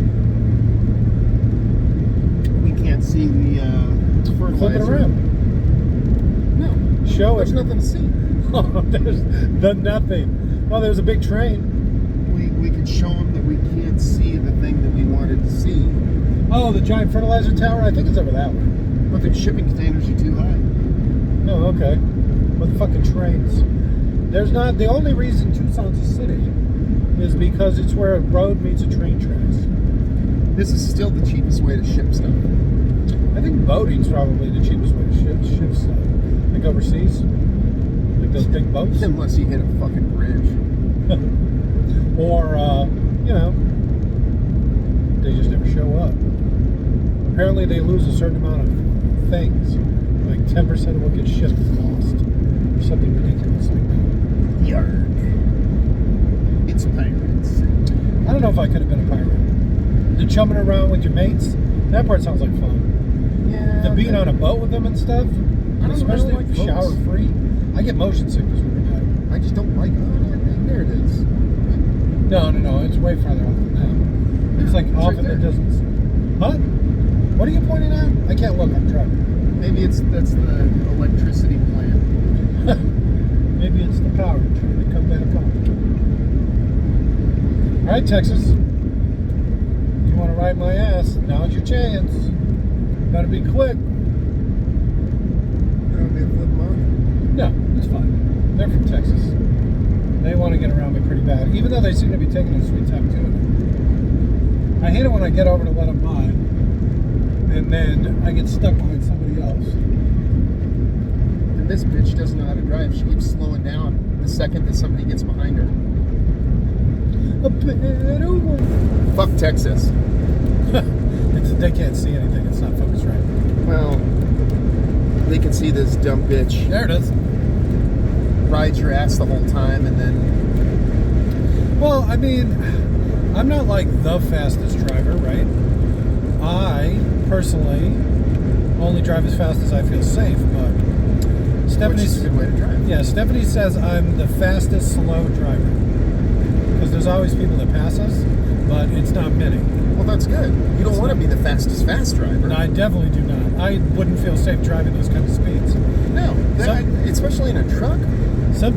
We can't see the fertilizer. Flip it around. No. Show There's it. nothing to see. Oh, there's the nothing. Oh, there's a big train. We could show them that we can't see the thing that we wanted to see. Oh, the giant fertilizer tower? I think it's over that way. But the shipping containers are too high. Oh, okay. With fucking trains. There's not... The only reason Tucson's a city is because it's where a road meets a train tracks. This is still the cheapest way to ship stuff. I think boating's probably the cheapest way to ship stuff. Like overseas. Like those big boats. Unless you hit a fucking bridge. Or, you know, they just never show up. Apparently they lose a certain amount of things. Like 10% of what gets shipped is lost. Or something ridiculous like that. Yarg. It's pirates. I don't know if I could have been a pirate. The chumming around with your mates, that part sounds like fun. Yeah. The being on a boat with them and stuff, especially like boats. shower free. I get motion sickness when we're I just don't like. There it is. No, it's way farther off than that. It's like off in the distance. Huh? What are you pointing at? I can't look, I'm driving. Maybe that's the electricity plant. Maybe it's the power trying to come back on. Alright, Texas. You want to ride my ass? Now's your chance. Better be quick. That'll be a flip mark. No, it's fine. They're from Texas. They want to get around me pretty bad, even though they seem to be taking a sweet time doing it. I hate it when I get over to let them by, and then I get stuck behind somebody else. And this bitch doesn't know how to drive. She keeps slowing down the second that somebody gets behind her. A better one. Fuck Texas. They can't see anything. It's not focused right. Well, they can see this dumb bitch There it is. rides your ass the whole time, and then... Well, I mean, I'm not like the fastest driver, right? I personally only drive as fast as I feel safe, but Which is a good way to drive. Yeah, Stephanie says I'm the fastest slow driver. Because there's always people that pass us, but it's not many. Well, that's good. You don't want to be the fastest fast driver. No, I definitely do not. I wouldn't feel safe driving those kind of speeds. No, especially in a truck.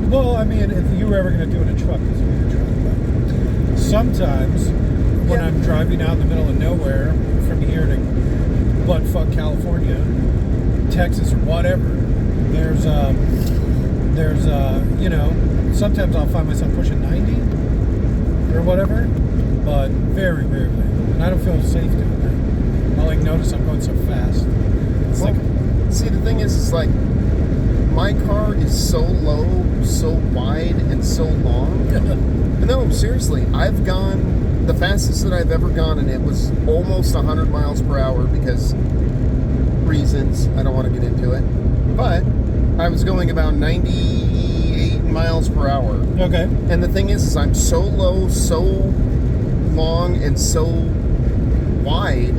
Well, I mean, if you were ever going to do it in a truck, this would be a truck. But sometimes, when I'm driving out in the middle of nowhere, from here to buttfuck California, Texas, or whatever, there's you know, sometimes I'll find myself pushing 90 or whatever, but very rarely. And I don't feel safe doing that. I like notice I'm going so fast. It's Well, see, the thing is, it's like, my car is so low, so wide, and so long. No, seriously, I've gone The fastest that I've ever gone in it was almost 100 miles per hour because reasons. I don't want to get into it. But I was going about 98 miles per hour. Okay. And the thing is I'm so low, so long, and so wide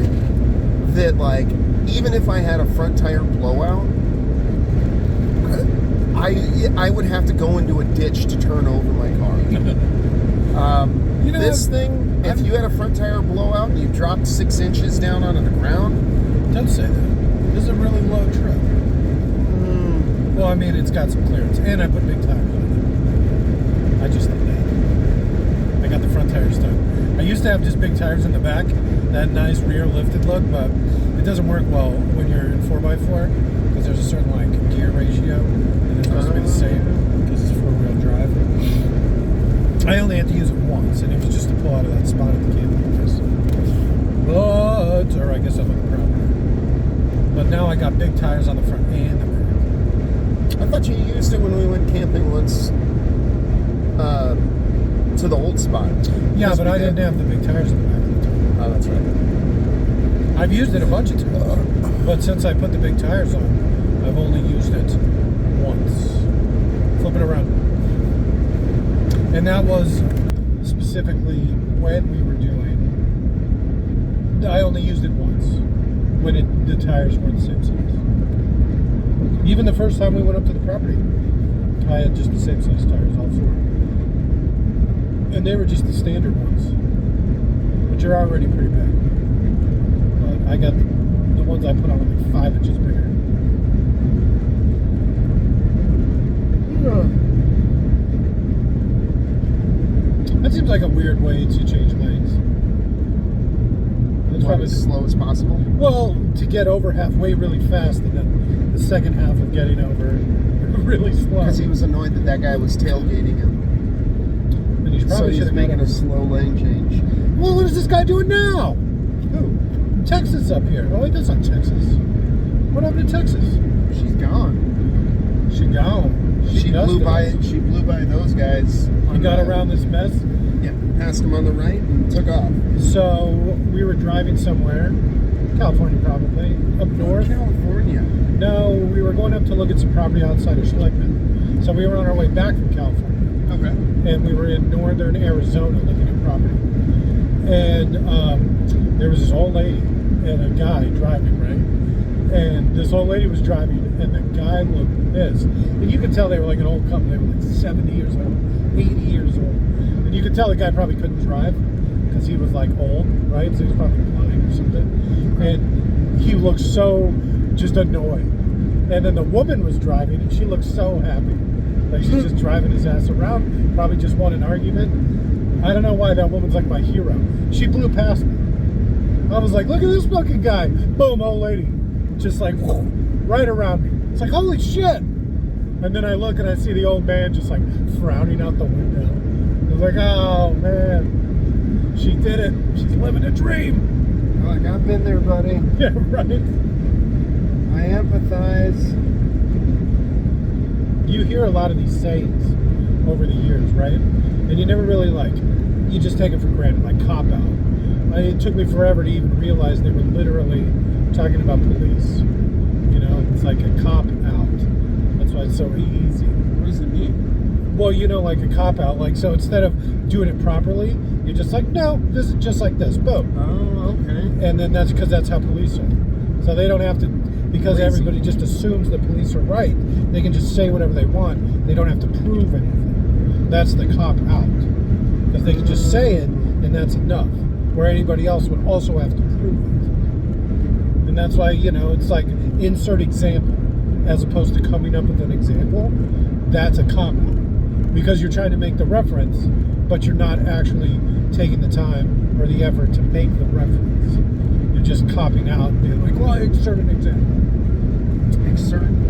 that, like, even if I had a front tire blowout, I would have to go into a ditch to turn over my car. This thing, if you had a front tire blowout and you dropped 6 inches down onto the ground... Don't say that. This is a really low truck. Well, I mean, it's got some clearance, and I put big tires on it. I just did that. I got the front tires done. I used to have just big tires in the back, that nice rear lifted look, but it doesn't work well when you're in 4x4, because there's a certain, like, gear ratio, and it's supposed to be the same, because it's 4-wheel drive. I only had to use it once, and it was just to pull out of that spot at the camping office. Or I guess up on the property. But now I got big tires on the front and the rear. I thought you used it when we went camping once to the old spot. Yeah, but I didn't have the big tires in the back of the time. Oh, that's right. I've used it a bunch of times, but since I put the big tires on, I've only used it once. Flip it around. And that was specifically when we were doing... I only used it once, when the tires weren't the same size. Even the first time we went up to the property, I had just the same size tires, all 4. And they were just the standard ones, which are already pretty big. But I got the ones I put on were like 5 inches bigger. That seems like a weird way to change lanes. It's probably as slow as possible. Well, to get over halfway really fast, and then the second half of getting over really slow. Because he was annoyed that guy was tailgating him. And he's probably so he's making a slow lane change. Well, what is this guy doing now? Who? Texas up here. Oh wait, that's not Texas. What happened to Texas? She's gone. She gone. She blew by those guys. You got around this mess? Yeah, passed them on the right and took off. So we were driving somewhere, California probably, up north. California? No, we were going up to look at some property outside of Schleichman. So we were on our way back from California. Okay. And we were in northern Arizona looking at property. And there was this old lady and a guy driving, right? And this old lady was driving, and the guy looked pissed. And you could tell they were like an old couple. They were like 70 years old, 80 years old. And you could tell the guy probably couldn't drive because he was like old, right? So he was probably blind or something. And he looked so just annoyed. And then the woman was driving, and she looked so happy. Like she's just driving his ass around, probably just won an argument. I don't know why that woman's like my hero. She blew past me. I was like, look at this fucking guy. Boom, old lady. Just like, whoosh, right around me. It's like, holy shit. And then I look and I see the old man just like frowning out the window. I was like, oh man. She did it. She's living a dream. Like, I've been there, buddy. Yeah, right. I empathize. You hear a lot of these sayings over the years, right? And you never really you just take it for granted, like cop out. It took me forever to even realize they were literally talking about police. You know, it's like a cop out. That's why it's so easy. What does it mean? Well, you know, like a cop out. Like, so instead of doing it properly, you're just like, no, this is just like this. Boom. Oh, okay. And then that's because that's how police are. So they don't have to, because everybody just assumes the police are right, they can just say whatever they want. They don't have to prove anything. That's the cop out. Because they can just say it, and that's enough. Where anybody else would also have to prove it. And that's why, you know, it's like insert example as opposed to coming up with an example. That's a cop out. Because you're trying to make the reference, but you're not actually taking the time or the effort to make the reference. You're just copying out and being like, well, insert an example.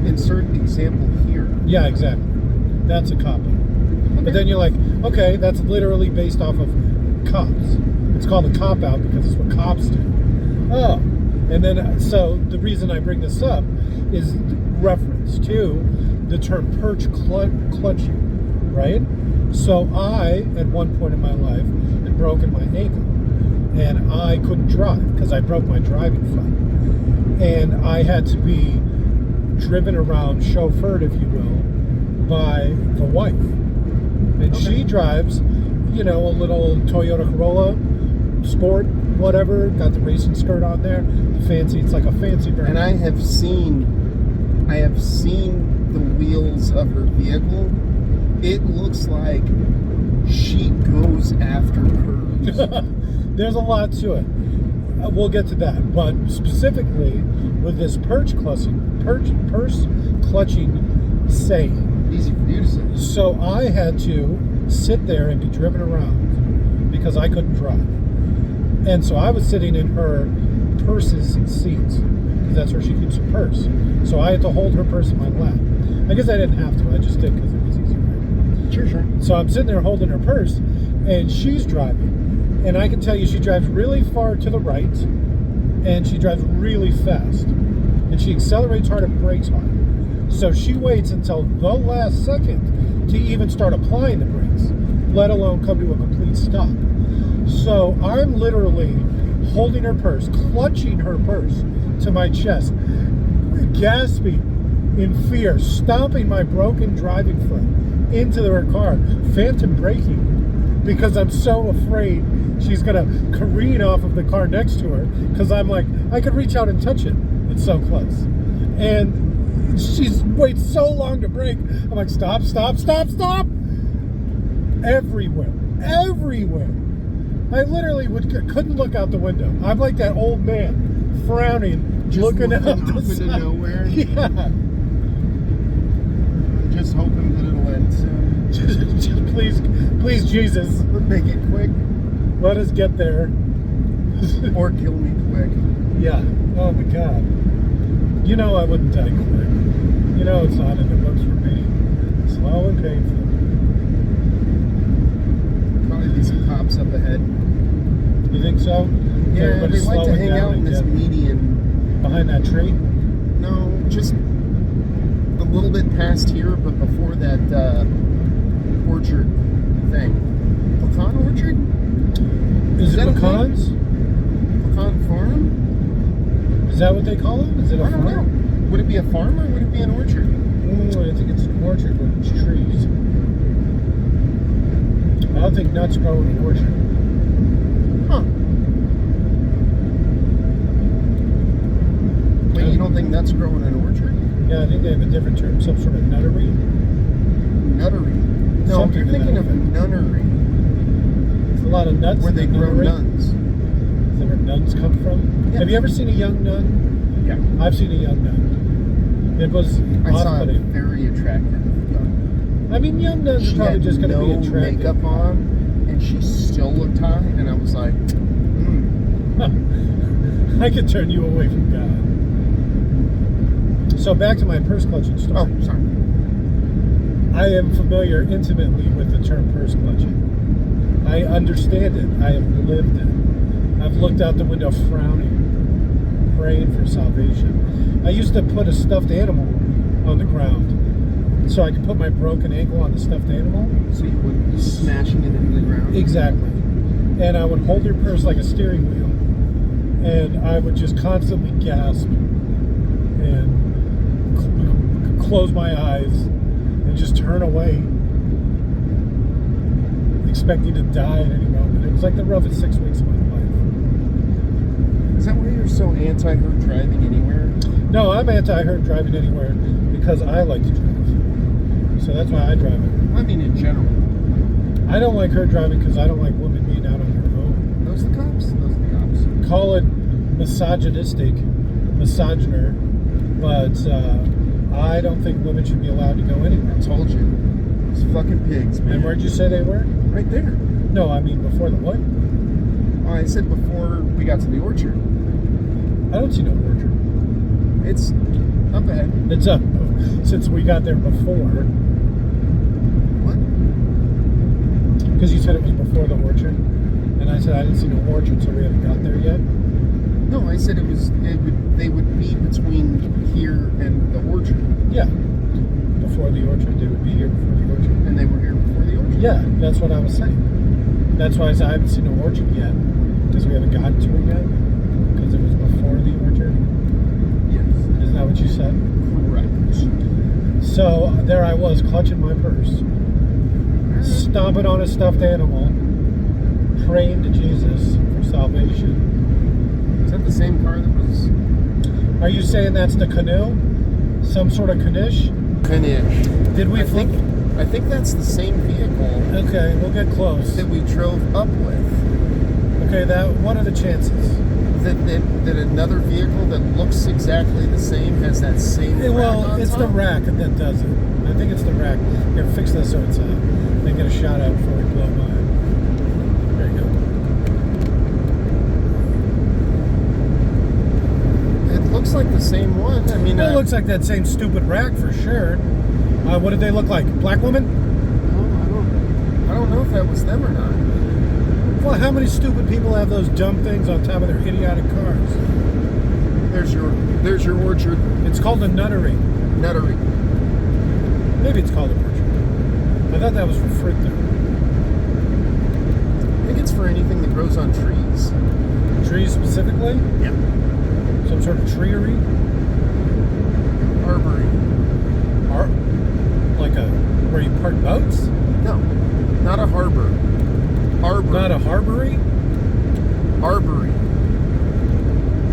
Insert example here. Yeah, exactly. That's a cop out. Okay. But then you're like, okay, that's literally based off of cops. It's called a cop out because it's what cops do. Oh, and then so the reason I bring this up is reference to the term porch clutching, right? So I, at one point in my life, had broken my ankle. And I couldn't drive because I broke my driving foot. And I had to be driven around, chauffeured, if you will, by the wife. And she drives, you know, a little Toyota Corolla Sport, whatever, got the racing skirt on there. Fancy, it's like a fancy version. And I have seen the wheels of her vehicle. It looks like she goes after curves. There's a lot to it. We'll get to that. But specifically with this purse clutching saying. Easy for you to say. So I had to sit there and be driven around because I couldn't drive. And so I was sitting in her purse's seats because that's where she keeps her purse. So I had to hold her purse in my lap. I guess I didn't have to. I just did because it was easier. Sure. So I'm sitting there holding her purse and she's driving. And I can tell you she drives really far to the right and she drives really fast. And she accelerates hard and brakes hard. So she waits until the last second to even start applying the brakes, let alone come to a complete stop. So I'm literally holding her purse, clutching her purse to my chest, gasping in fear, stomping my broken driving foot into her car, phantom braking, because I'm so afraid she's gonna careen off of the car next to her, because I'm like, I could reach out and touch it. It's so close. And she's waited so long to brake. I'm like, stop, stop, stop, stop. Everywhere. I literally couldn't look out the window. I'm like that old man, frowning, Just looking out off the into side. nowhere. Yeah. Just hoping that it'll end soon. just please, Jesus, Make it quick. let us get there. Or kill me quick. Yeah. Oh my God. You know I wouldn't die quick. You know it's not in the books for me. Slow and painful. Probably be some cops up ahead. You think so? Yeah, Everybody's they like to slowing hang down out in and this get median. behind that tree. No, just a little bit past here, but before that orchard thing. Pecan orchard? Is it that a thing? pecans? Pecan farm? Is that what they call them? Is it a I don't farm? know. Would it be a farm or would it be an orchard? I think it's an orchard with its trees. I don't think nuts grow in an orchard. Huh. Wait, you don't think nuts grow in an orchard? Yeah, I think they have a different term, some sort of nuttery. Nuttery. No, Something you're to thinking that of a effect. nunnery, It's a lot of nuts. where in they the grow nunnery. nuns. Is that where nuns come from? Yeah. Have you ever seen a young nun? Yeah. I've seen a young nun. It was I saw a off-putting. very attractive young. I mean, young nuns She are probably had just going to no be attractive. makeup on, and she still looked hot, and I was like, I could turn you away from God. So back to my purse clutching story. oh, sorry. I am familiar intimately with the term purse clutching. I understand it. I have lived it. I've looked out the window frowning, praying for salvation. I used to put a stuffed animal on the ground so I could put my broken ankle on the stuffed animal. So you would be smashing it into the ground? Exactly. And I would hold your purse like a steering wheel. And I would just constantly gasp and close my eyes and just turn away, expecting to die at any moment. It was like the roughest 6 weeks of my life. Is that why you're so anti-her driving anywhere? No, I'm anti-her driving anywhere because I like to drive. So that's why I drive it. I mean, in general. I don't like her driving because I don't like women being out on their own. Those are the cops? Those are the cops. Call it misogynistic, misogyner, but I don't think women should be allowed to go anywhere. I told you. Those fucking pigs, man. And where'd you say they were? Right there. No, I mean before the what? Oh, I said before we got to the orchard. I don't see no orchard. It's up ahead. It's up since we got there before. What? Because you said it was before the orchard, and I said I didn't see no orchard, so we haven't got there yet. No, I said they would be between here and the orchard. Yeah, before the orchard, they would be here before the orchard. And they were here before the orchard. Yeah, that's what I was saying. That's why I said I haven't seen an orchard yet, because we haven't gotten to it yet, because it was before the orchard. Yes. Isn't that what you said? Correct. So there I was, clutching my purse, stomping on a stuffed animal, praying to Jesus for salvation. Is that the same car that was... Are you saying that's the canoe? Some sort of canoe? Finish. Did we flip? I think that's the same vehicle Okay, we'll get close. that we drove up with. Okay, what are the chances? That another vehicle that looks exactly the same has that same rack Well, on it's top? the rack that does it. I think it's the rack. Here, fix this so it's they get a shot out before we blow by. There you go. It looks like the same one. I mean, It looks like that same stupid rack for sure. What did they look like? Black woman? I don't know if that was them or not. Well, how many stupid people have those dumb things on top of their idiotic cars? There's your orchard. It's called a nuttery. Nuttery. Maybe it's called an orchard. I thought that was for fruit though. I think it's for anything that grows on trees. Trees specifically? Yep. Some sort of treery? Arbory. Like where you park boats? No, not a harbor. Arbor. Not a harbory? Arbory.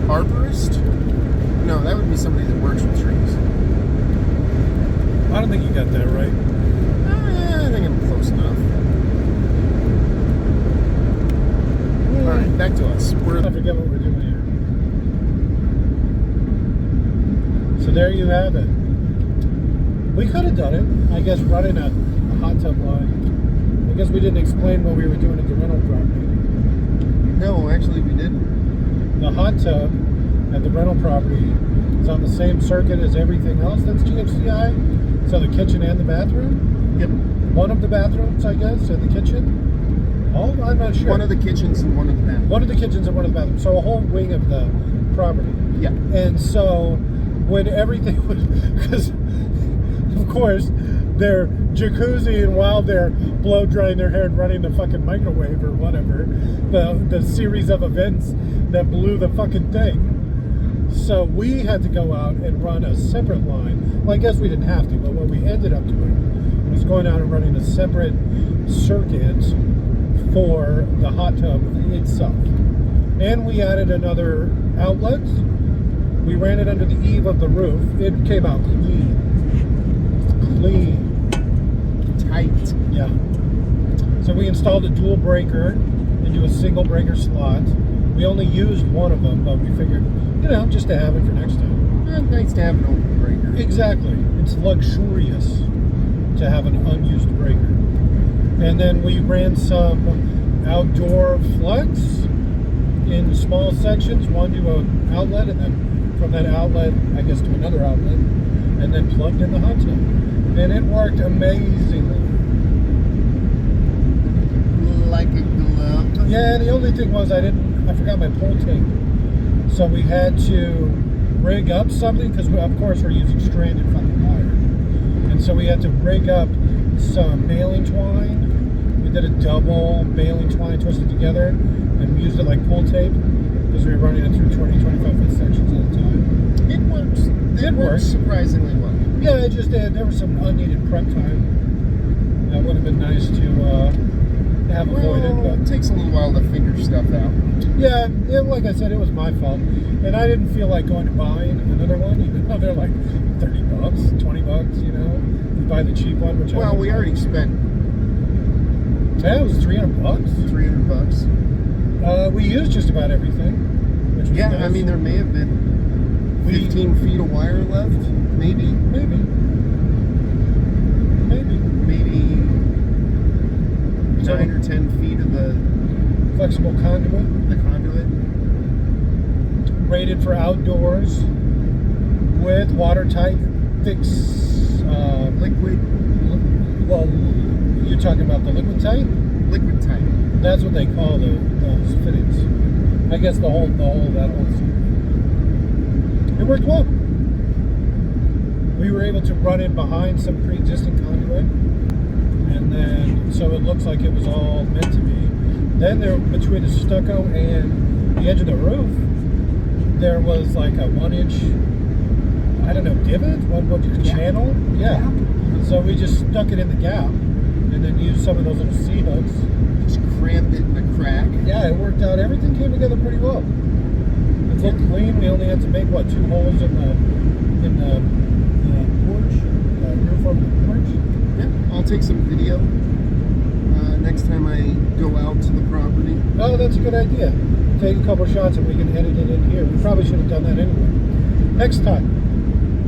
Arborist? No, that would be somebody that works with trees. I don't think you got that right. I think I'm close enough. All right, back to us. I forget what we're doing here. So there you have it. We could have done it. I guess running a hot tub line. I guess we didn't explain what we were doing at the rental property. No, actually we didn't. The hot tub at the rental property is on the same circuit as everything else that's GFCI. So the kitchen and the bathroom? Yep. One of the bathrooms, I guess, and the kitchen? Oh, I'm not sure. One of the kitchens and one of the bathrooms. One of the kitchens and one of the bathrooms. So a whole wing of the property. Yeah. And so when everything was... Because, of course, they're jacuzzi and while they're blow drying their hair and running the fucking microwave or whatever, the series of events that blew the fucking thing. So we had to go out and run a separate line. Well, I guess we didn't have to, but what we ended up doing was going out and running a separate circuit for the hot tub itself. And we added another outlet. We ran it under the eave of the roof. It came out clean. Clean. Tight. Yeah. So we installed a dual breaker into a single breaker slot. We only used one of them, but we figured, just to have it for next time. Nice to have an open breaker. Exactly. It's luxurious to have an unused breaker. And then we ran some outdoor flex in small sections, one to an outlet, and then from that outlet, I guess, to another outlet, and then plugged in the hot tub. And it worked amazingly. Like a glove. Yeah, the only thing was I forgot my pull tape. So we had to rig up something, because of course we're using stranded fucking wire. And so we had to rig up some baling twine. We did a double baling twine twisted together and we used it like pull tape because we were running it through 20-25 foot sections at a time. It works. It works surprisingly well. Yeah, it just did. There was some unneeded prep time that would have been nice to have avoided. Well, But it takes a little while to figure stuff out. yeah, like I said, it was my fault. And I didn't feel like going to buying another one, even though they're like $30, $20, You buy the cheap one, which Well, we already spent yeah, it was $300. $300. We used just about everything. Which was Yeah, nice. I mean, there may have been 15 feet of wire left. Maybe. Maybe. Maybe 9 or 10 feet of the Flexible conduit. conduit. Rated for outdoors with watertight fix. Liquid. Well, you're talking about the liquid tight? Liquid tight. That's what they call those fittings. I guess that whole it worked well. We were able to run in behind some pre-existing conduit And then, so it looks like it was all meant to be. Then there, between the stucco and the edge of the roof, there was like a 1-inch, I don't know, divot? What you channel? Yeah. So we just stuck it in the gap and then used some of those little C-hooks. Just crammed it in the crack. Yeah, it worked out. Everything came together pretty well. It looked clean. We only had to make, 2 holes in the porch, roof over the porch. Yeah, I'll take some video next time I go out to the property. Oh, that's a good idea. Take a couple shots and we can edit it in here. We probably should have done that anyway. Next time,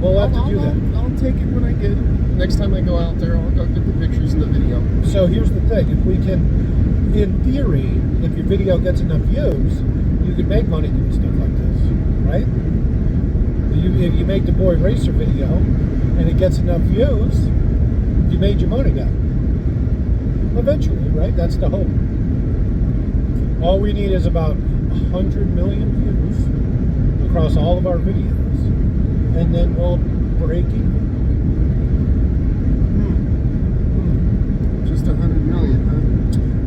we'll have to do that. I'll take it when I get it. Next time I go out there, I'll go get the pictures and the video. So here's the thing. If we can, in theory, if your video gets enough views, you can make money doing stuff like this, right? If you make the boy racer video and it gets enough views, you made your money back. Eventually, right? That's the hope. All we need is about 100 million views across all of our videos, and then we'll break even. Just 100 million, huh?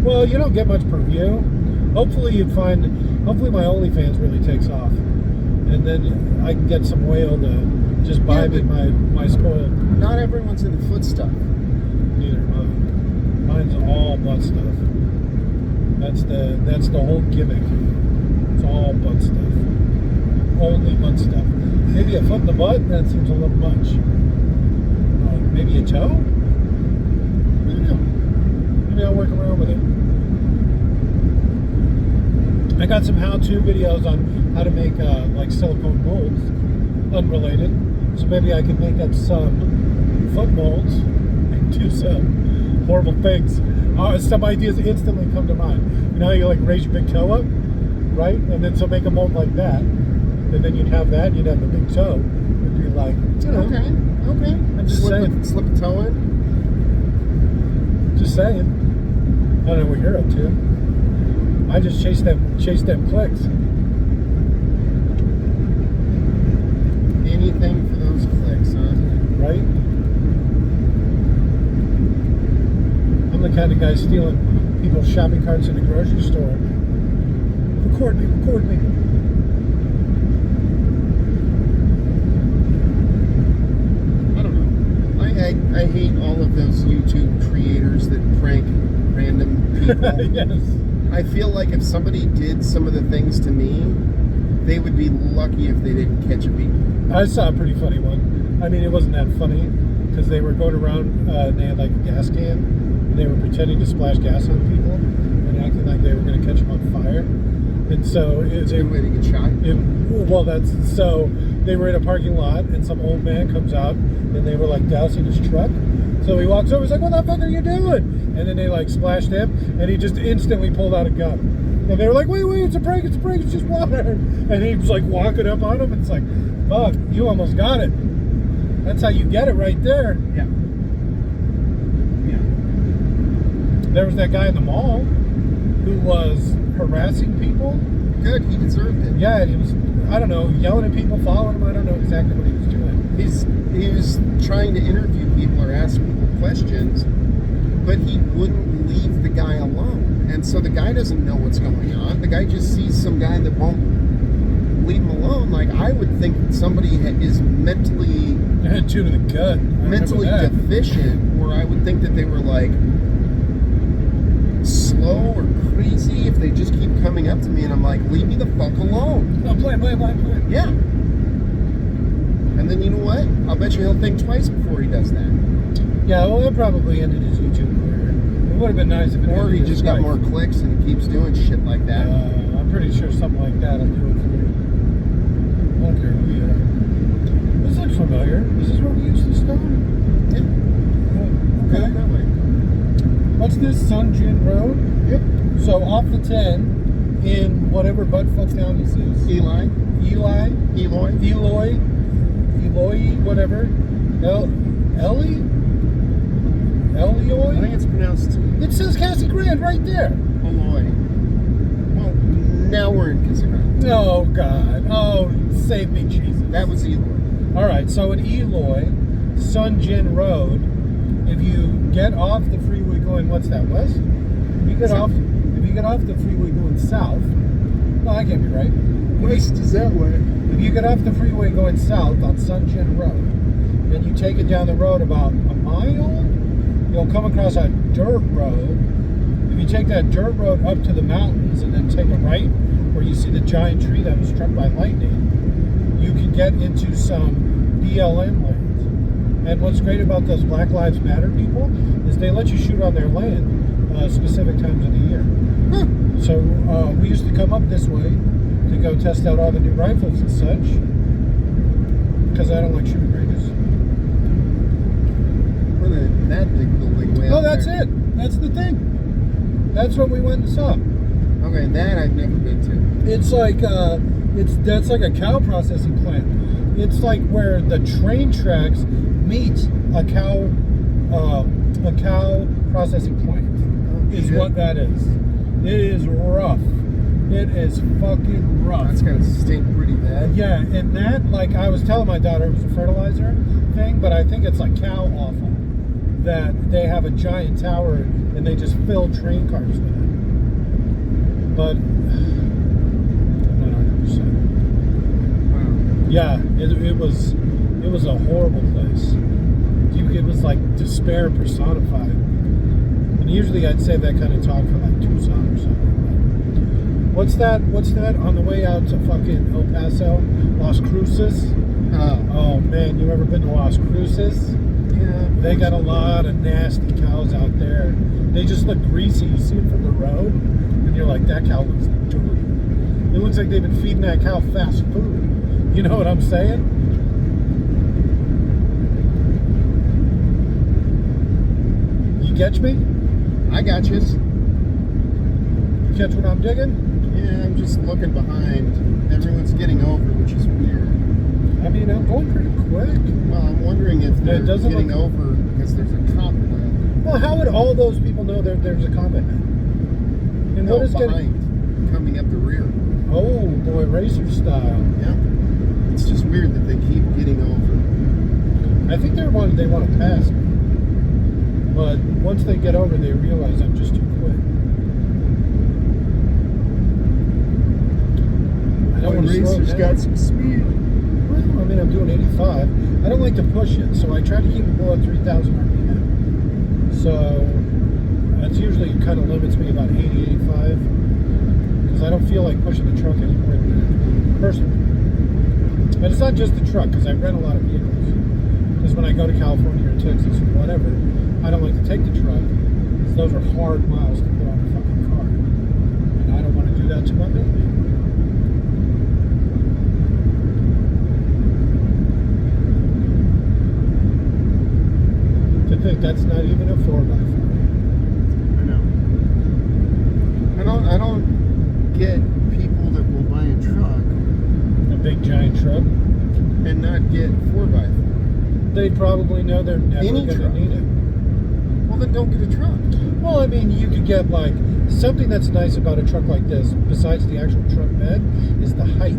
Well, you don't get much per view. Hopefully my OnlyFans really takes off, and then I can get some whale to just buy me my spoiled. Not everyone's into foot stuff. Neither am I. Mine's all butt stuff. That's the whole gimmick. It's all butt stuff. Only butt stuff. Maybe a foot in the butt, that seems a little much. Maybe a toe? I don't know. Maybe I'll work around with it. I got some how-to videos on how to make like silicone molds, unrelated. So maybe I can make up some foot molds and do some horrible things. Some ideas instantly come to mind. You know how you like raise your big toe up, right? And then so make a mold like that, and then you'd have that, and you'd have the big toe. It'd be like, you know, okay. I'm just saying. Slip a toe in. Just saying. I don't know what you're up to. I just chase them clicks. Anything for those clicks, huh? Right? I'm the kind of guy stealing people's shopping carts in the grocery store. Record me. I don't know. I hate all of those YouTube creators that prank random people. Yes. I feel like if somebody did some of the things to me, they would be lucky if they didn't catch me. I saw a pretty funny one. I mean, it wasn't that funny because they were going around and they had like a gas can and they were pretending to splash gas on people and acting like they were going to catch them on fire. And so it's a good way to get shot. So they were in a parking lot and some old man comes out and they were like dousing his truck. So he walks over, he's like, "What the fuck are you doing?" And then they like splashed him and he just instantly pulled out a gun. And they were like, wait, it's a prank, it's just water. And he was like walking up on him and it's like, fuck, you almost got it. That's how you get it right there. Yeah. There was that guy in the mall who was harassing people. Good, he deserved it. Yeah, and he was, I don't know, yelling at people, following him. I don't know exactly what he was doing. He was trying to interview people or ask people questions, but he wouldn't leave the guy alone. And so the guy doesn't know what's going on. The guy just sees some guy that won't leave him alone. Like, I would think somebody is mentally... Two to the gut. Mentally deficient, or I would think that they were like slow or crazy if they just keep coming up to me and I'm like, leave me the fuck alone. No, play. Yeah. And then you know what? I'll bet you he'll think twice before he does that. Yeah, well, that probably ended his YouTube career. It would have been nice if it Or he just got more clicks and keeps doing shit like that. I'm pretty sure something like that will do it for you. I don't care who you are. This looks familiar. Is this where we used to stop? Yeah. Okay. That way. What's this? Sunjin Road? Yep. So off the 10 in whatever buttfuck town this is. Eloy, whatever. Elioy? I think it's pronounced... It says Casa Grande right there. Eloy. Well, now we're in Casa Grande. Oh, God. Oh, save me, Jesus. That was Eloy. All right, so in Eloy, Sunjin Road, if you get off the freeway going, what's that, west? If you get off the freeway going south, no, I can't be right. West is that way. If you get off the freeway going south on Sunshine Road, and you take it down the road about a mile, you'll come across a dirt road. If you take that dirt road up to the mountains and then take a right, where you see the giant tree that was struck by lightning, you can get into some BLM lands. And what's great about those Black Lives Matter people is they let you shoot on their land specific times of the year. Huh. So we used to come up this way to go test out all the new rifles and such, because I don't like shooting ranges. What is that big building way Oh, up that's there? it. That's the thing. That's what we went and saw. Okay, that I've never been to. It's like that's like a cow processing plant. It's like where the train tracks meet a cow processing plant. Is what that is. It is rough. It is fucking rough. That's gonna stink pretty bad. Yeah, and that, like I was telling my daughter, it was a fertilizer thing, but I think it's like cow offal. That they have a giant tower and they just fill train cars with it. But I'm not 100%. Wow. Yeah, it was a horrible place. It was like despair personified. And usually I'd say that kind of talk for like Tucson or something. But what's that on the way out to fucking El Paso? Las Cruces? Oh man, you ever been to Las Cruces? Yeah. They got a lot of nasty cows out there. They just look greasy. You see it from the road, and you're like, that cow looks dirty. It looks like they've been feeding that cow fast food. You know what I'm saying? You catch me? I got you. Catch what I'm digging? Yeah, I'm just looking behind. Everyone's getting over, which is weird. I mean, I'm going pretty quick. Well, I'm wondering if they're doesn't getting look- over because there's a cop around. Well, how would all those people know there's a combat man? And No, what is behind, coming up the rear. Oh boy, racer style. Yeah. It's just weird that they keep getting over. I think they want to pass me. But once they get over, they realize I'm just too quick. I don't want to slow Racer's down. got some speed. Well, I mean, I'm doing 85. I don't like to push it, so I try to keep it below 3,000 RPM. So that's usually kind of limits me about 80, 85. Because I don't feel like pushing the truck anymore than that, personally. But it's not just the truck, because I rent a lot of vehicles. Because when I go to California or Texas or whatever, I don't like to take the truck, because those are hard miles to put on a fucking car. And I don't want to do that to my baby. To think that's not even a 4x4. I know. I don't get people that will buy a truck A big giant truck. and not get 4x4. They probably know they're never Any going to truck. need it. Well, then don't get a truck. Well, I mean, you could get like something that's nice about a truck like this, besides the actual truck bed, is the height.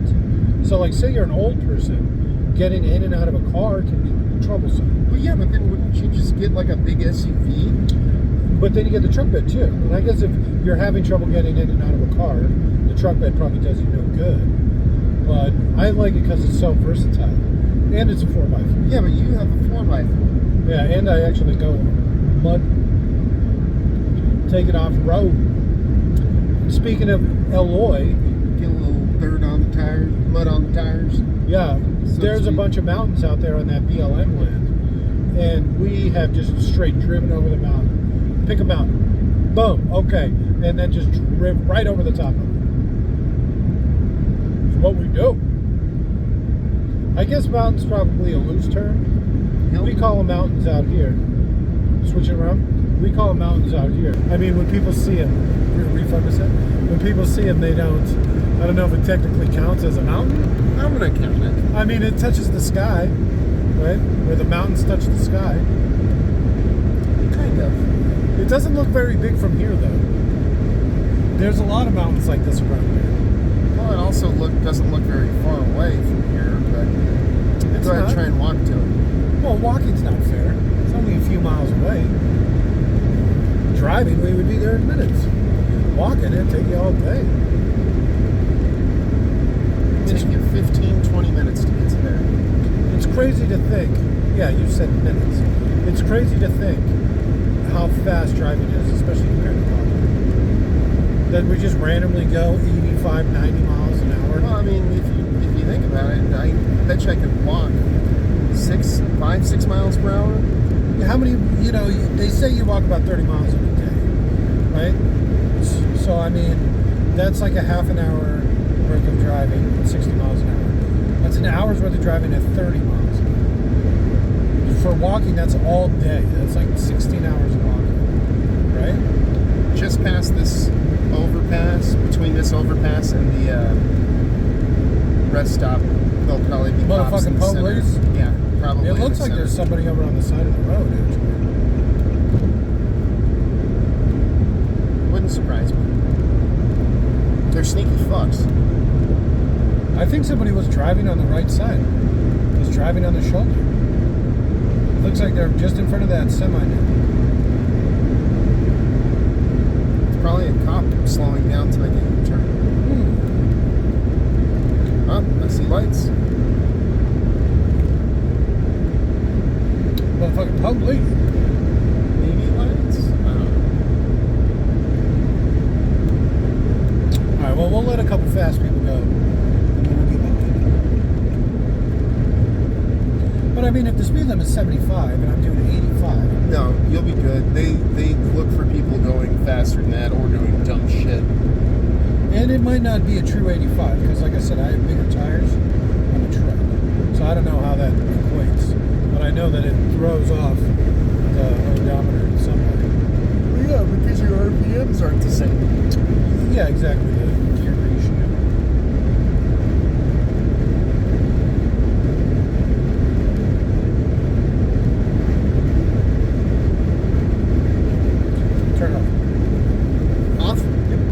So, like, say you're an old person, getting in and out of a car can be troublesome. Well, yeah, but then wouldn't you just get like a big SUV? But then you get the truck bed too. And I guess if you're having trouble getting in and out of a car, the truck bed probably does you no good. But I like it because it's so versatile, and it's a 4x4. Yeah, but you have a 4x4. Yeah, and I actually go mud, take it off road. Speaking of Eloy, Get a little dirt on the tires, mud on the tires. yeah, So there's a sweet. bunch of mountains out there on that BLM land, and we have just straight driven over the mountain. Pick a mountain, boom, okay, and then just drive right over the top of it. It's what we do. I guess mountain's probably a loose term. We call them mountains out here. Switch it around. We call them mountains out here. I mean, when people see them, refocus it. When people see them, they don't. I don't know if it technically counts as a mountain. I'm gonna count it. I mean, it touches the sky, right? Where the mountains touch the sky. Kind of. It doesn't look very big from here, though. There's a lot of mountains like this around here. Well, it also doesn't look very far away from here, but It's go ahead not. and try and walk to it. Well, walking's not fair. It's only a few miles away. driving, we would be there in minutes. Walking, it'd take you all day. It'd take you 15, 20 minutes to get to there. It's crazy to think. Yeah, you said minutes. It's crazy to think how fast driving is, especially compared to walking. That we just randomly go 85, 90 miles an hour. Well, I mean, if you think about it, I bet you I could walk 5, 6 miles per hour. How many, they say you walk about 30 miles in a day, right? So, I mean, that's like a half an hour worth of driving at 60 miles an hour. That's an hour's worth of driving at 30 miles an hour. For walking, that's all day. That's like 16 hours of walking, right? Just past this overpass, between this overpass and the rest stop, there'll probably be cops in the center. Police? Yeah, probably. It looks like there's somebody over on the side of the road, actually. Wouldn't surprise me. They're sneaky fucks. I think somebody was driving on the right side. Was driving on the shoulder. It looks like they're just in front of that semi now. It's probably a cop slowing down to make a U-turn. Oh, I see lights. Motherfucking police. Maybe lights? I don't know. Alright, well, we'll let a couple fast people go. And then we'll get back in. But I mean, if the speed limit is 75 and I'm doing 85. No, you'll be good. They look for people going faster than that or doing dumb shit. And it might not be a true 85, because like I said, I have bigger tires on a truck. So I don't know how that equates. But I know that it throws off the odometer in some way. Well, yeah, because your RPMs aren't the same. Yeah, exactly.